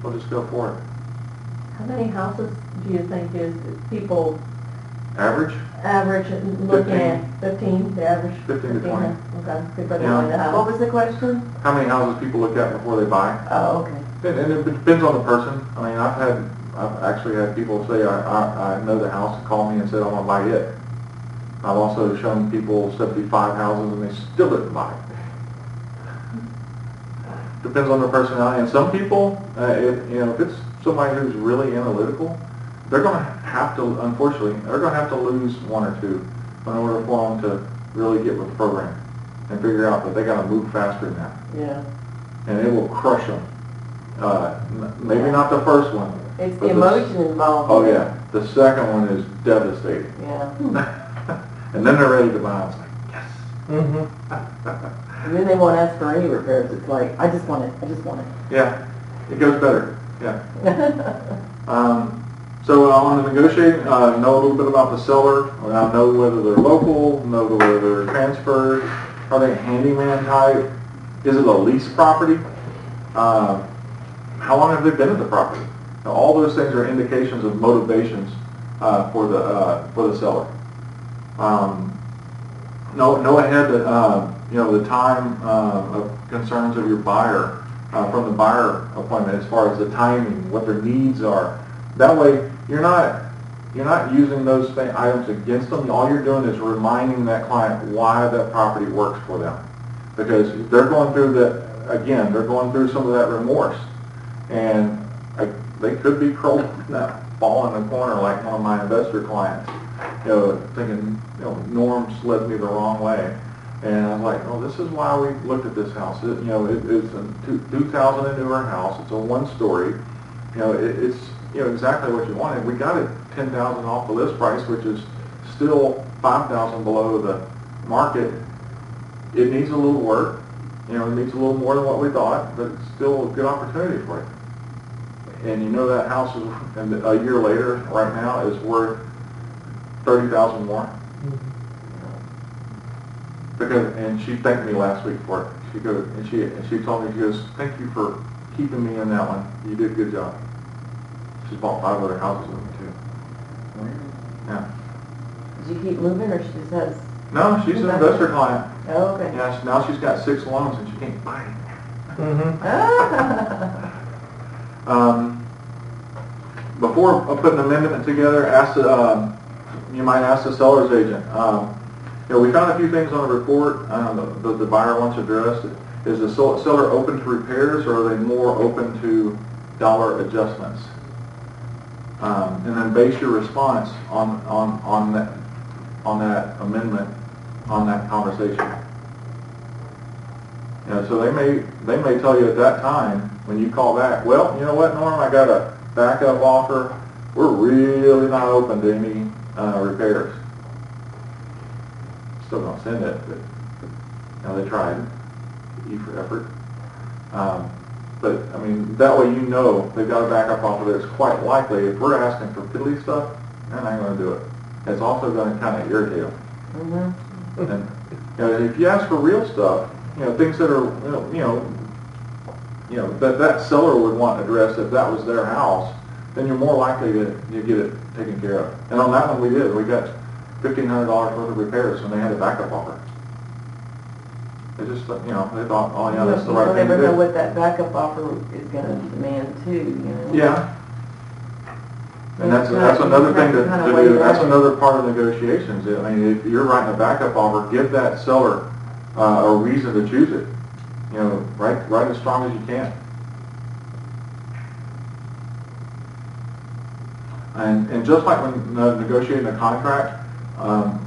A: We'll just go for it.
B: How many houses do you think is people
A: Average?
E: Average, looking at 15, the average.
A: 15 to 20.
E: Okay, people
A: Yeah.
E: in the house.
B: What was the question?
A: How many houses people look at before they buy?
B: Oh, okay.
A: And it depends on the person. I mean, I've actually had people say, I know the house, and call me and said, I want to buy it. I've also shown people 75 houses and they still didn't buy it. Depends on their personality. And some people, if it's somebody who's really analytical, they're going to have to, unfortunately, they're going to have to lose one or two in order for them to really get with the program and figure out that they got to move faster than that.
B: Yeah.
A: And it will crush them. Maybe not the first one.
B: It's
A: but
B: the emotion involved.
A: Oh yeah, the second one is devastating.
B: Yeah.
A: And then they're ready to buy. It's like, yes.
D: Mm-hmm.
B: And then they won't ask for any repairs. It's like, I just want it. I just want it.
A: Yeah, it goes better. Yeah. So on the negotiating, know a little bit about the seller. Know whether they're local, know whether they're transferred. Are they a handyman type? Is it a lease property? How long have they been at the property? Now, all those things are indications of motivations for the seller. Know ahead that the time of concerns of your buyer from the buyer appointment, as far as the timing, what their needs are. That way, you're not using those items against them. All you're doing is reminding that client why that property works for them, because they're going through that. Again, they're going through some of that remorse, and they could be curled up in that ball in the corner like one of my investor clients, thinking, Norm led me the wrong way. And I was like, oh, this is why we looked at this house. It's a 2000 and newer house. It's a one-story. It's exactly what you wanted. We got it $10,000 off the list price, which is still $5,000 below the market. It needs a little work. It needs a little more than what we thought, but it's still a good opportunity for you. And that house is, a year later, right now, is worth $30,000 more. And she thanked me last week for it. She told me, she goes, thank you for keeping me in that one. You did a good job. She's bought 5 other houses with me too. Yeah.
B: Did you keep moving, or she just has?
A: No, she's an investor client.
B: Oh, okay.
A: Yeah, now she's got 6 loans and she can't buy it.
D: Mm-hmm.
A: Before putting an amendment together, you might ask the seller's agent. We found a few things on the report the buyer wants addressed. Is the seller open to repairs, or are they more open to dollar adjustments? And then base your response on that amendment, on that conversation. So they may tell you at that time when you call back, well, you know what, Norm, I got a backup offer. We're really not open to any repairs. Still don't send it, but they tried. E for effort. But I mean, that way they've got a backup offer that's quite likely. If we're asking for fiddly stuff, they're not going to do it. It's also going to kind of irritate them. Mm-hmm. And if you ask for real stuff, things that are that seller would want addressed if that was their house, then you're more likely to get it taken care of. And on that one we did. We got $1,500 worth of repairs when they had a backup offer. They just, they thought, oh yeah, that's the right thing to do.
B: You never know what that backup offer is going to demand too,
A: Yeah. And that's another thing to do. That's another part of negotiations. I mean, if you're writing a backup offer, give that seller a reason to choose it. Write as strong as you can. And just like when negotiating a contract,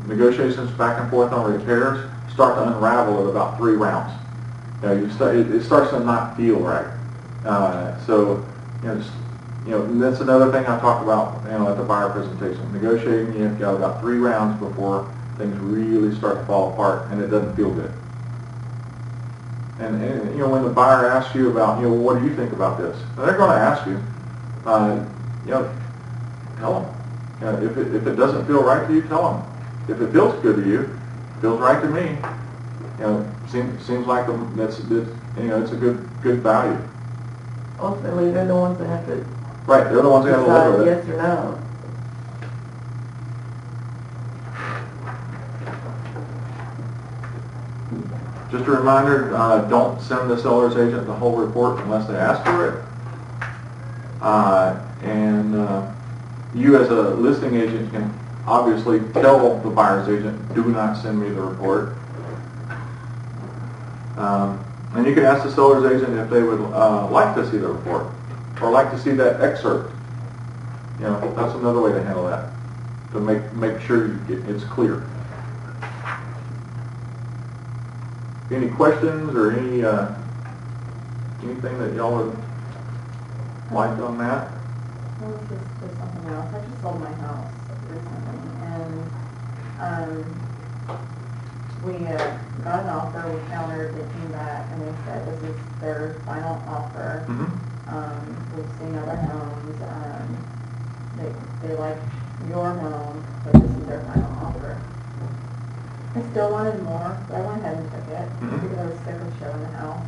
A: negotiations back and forth on repairs start to unravel at about 3 rounds. It starts to not feel right. And that's another thing I talk about at the buyer presentation. Negotiating, you've got about 3 rounds before things really start to fall apart and it doesn't feel good. And when the buyer asks you about, what do you think about this? And they're going to ask you, tell them. If it doesn't feel right to you, tell them. If it feels good to you, feels right to me. Seems like it's a good value.
B: Ultimately, they're the ones that have to.
A: Right, they're the ones that have to live with it.
B: Yes or no.
A: Just a reminder, don't send the seller's agent the whole report unless they ask for it. You as a listing agent can obviously tell the buyer's agent, do not send me the report. And you can ask the seller's agent if they would like to see the report or like to see that excerpt. You know, that's another way to handle that, to make sure it's clear. Any questions or anything that y'all would like on that?
C: Well, just something else. I just sold my house recently, and we got an offer. We countered, they came back, and they said this is their final offer. We've seen other homes. They like your home, but this is their final offer. I still wanted more, but I went ahead and took it because I was sick of showing the house.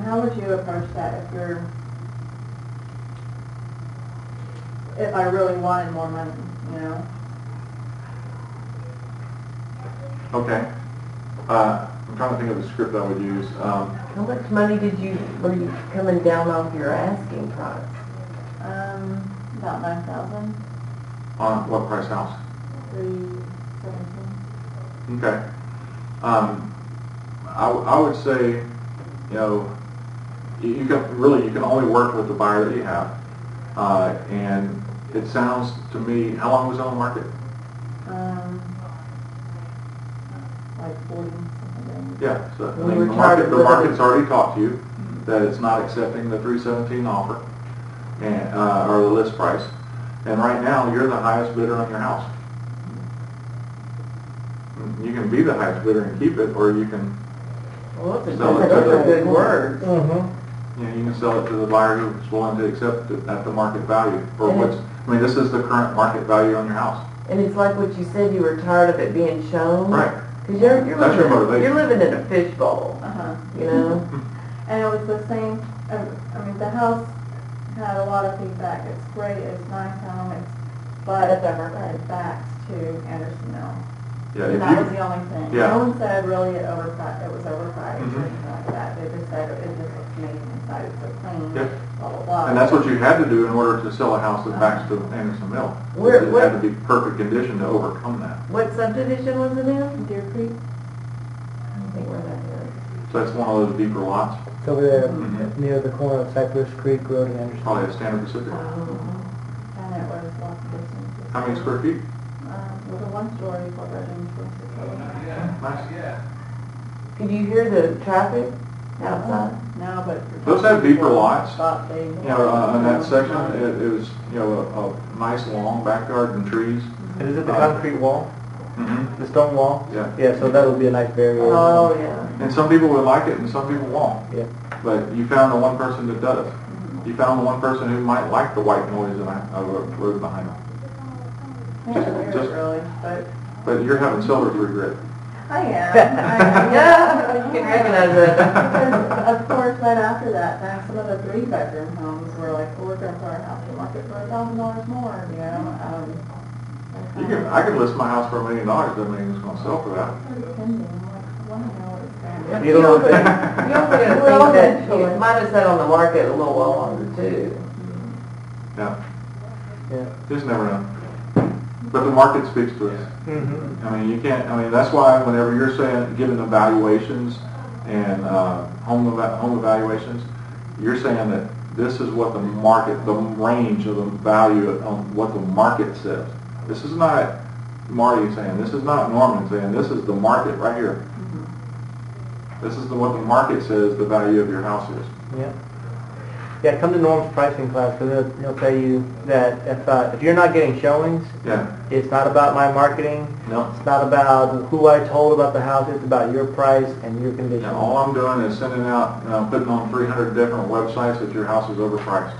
C: How would you approach that if I really wanted more money, you know?
A: Okay. I'm trying to think of the script I would use.
B: How much money were you coming down off your asking price?
C: About 9,000.
A: On what price house?
C: 317.
A: Okay. I would say, you know, you can only work with the buyer that you have. And it sounds to me, how long was it on the market?
C: Like 40 something.
A: Yeah, so I mean, the market's already talked to you that it's not accepting the 317 offer and or the list price. And right now, you're the highest bidder on your house. You can be the highest bidder and keep it, or you can sell it to the
B: good word.
A: you know, you can sell it to the buyer who's willing to accept it at the market value. This is the current market value on your house.
B: And it's like what you said, you were tired of it being shown.
A: Right.
B: Because
A: That's your motivation.
B: you're living in a fishbowl, you know?
C: And it was the same, the house had a lot of feedback. It's great, it's nice home, but it backs to Anderson Mill.
A: Yeah,
C: And that was the only thing.
A: Yeah.
C: No one said really it was overpriced or anything like that. They just said it just looks amazing inside, it's so clean,
A: Yeah.
C: blah, blah, blah.
A: And that's what you had to do in order to sell a house that backs to Anderson Mill. It had to be perfect condition to overcome that.
B: What subdivision was it in?
C: Deer Creek?
B: I don't think where that is.
A: So that's one of those deeper lots.
D: It's over there near the corner of Cypress Creek Road and Anderson.
A: Probably a Standard Pacific.
C: And it was lots of distance.
A: How many square feet?
C: It was a one-story, 4 bedrooms, 26
A: Nice.
B: Could you hear the traffic outside?
C: No, but.
A: Those have deeper lots.
C: Thought they.
A: You know, on that section, it was, you know, a nice long backyard and trees.
D: And is it the concrete wall? The stone wall?
A: Yeah.
D: Yeah, so that'll be a nice barrier.
B: Oh, yeah.
A: And some people would like it and some people won't.
D: Yeah.
A: But you found the one person that does. You found the one person who might like the white noise of a road behind them.
C: Really,
A: But you're having seller's regret.
C: I am.
B: Yeah, you can recognize that.
C: Because, of course, right after that, then some of the 3-bedroom homes were like, well, we're going to put our house on the market for $1,000 more, you know.
A: I can list my house for $1 million, doesn't mean it's going to sell for that.
B: You also got to think that you might have sat on the market a little while longer, too.
A: Yeah.
D: Yeah.
A: Just never know. But the market speaks to us. I mean, you can't, that's why whenever you're giving evaluations and home evaluations, you're saying that this is what the range of the value on what the market says. This is not Marty saying, this is not Norman saying, this is the market right here. This is what the market says the value of your house is.
D: Yeah. Yeah, come to Norm's pricing class because he'll tell you that if you're not getting showings, it's not about my marketing.
A: No.
D: It's not about who I told about the house. It's about your price and your condition.
A: And all I'm doing is sending out, putting on 300 different websites that your house is overpriced.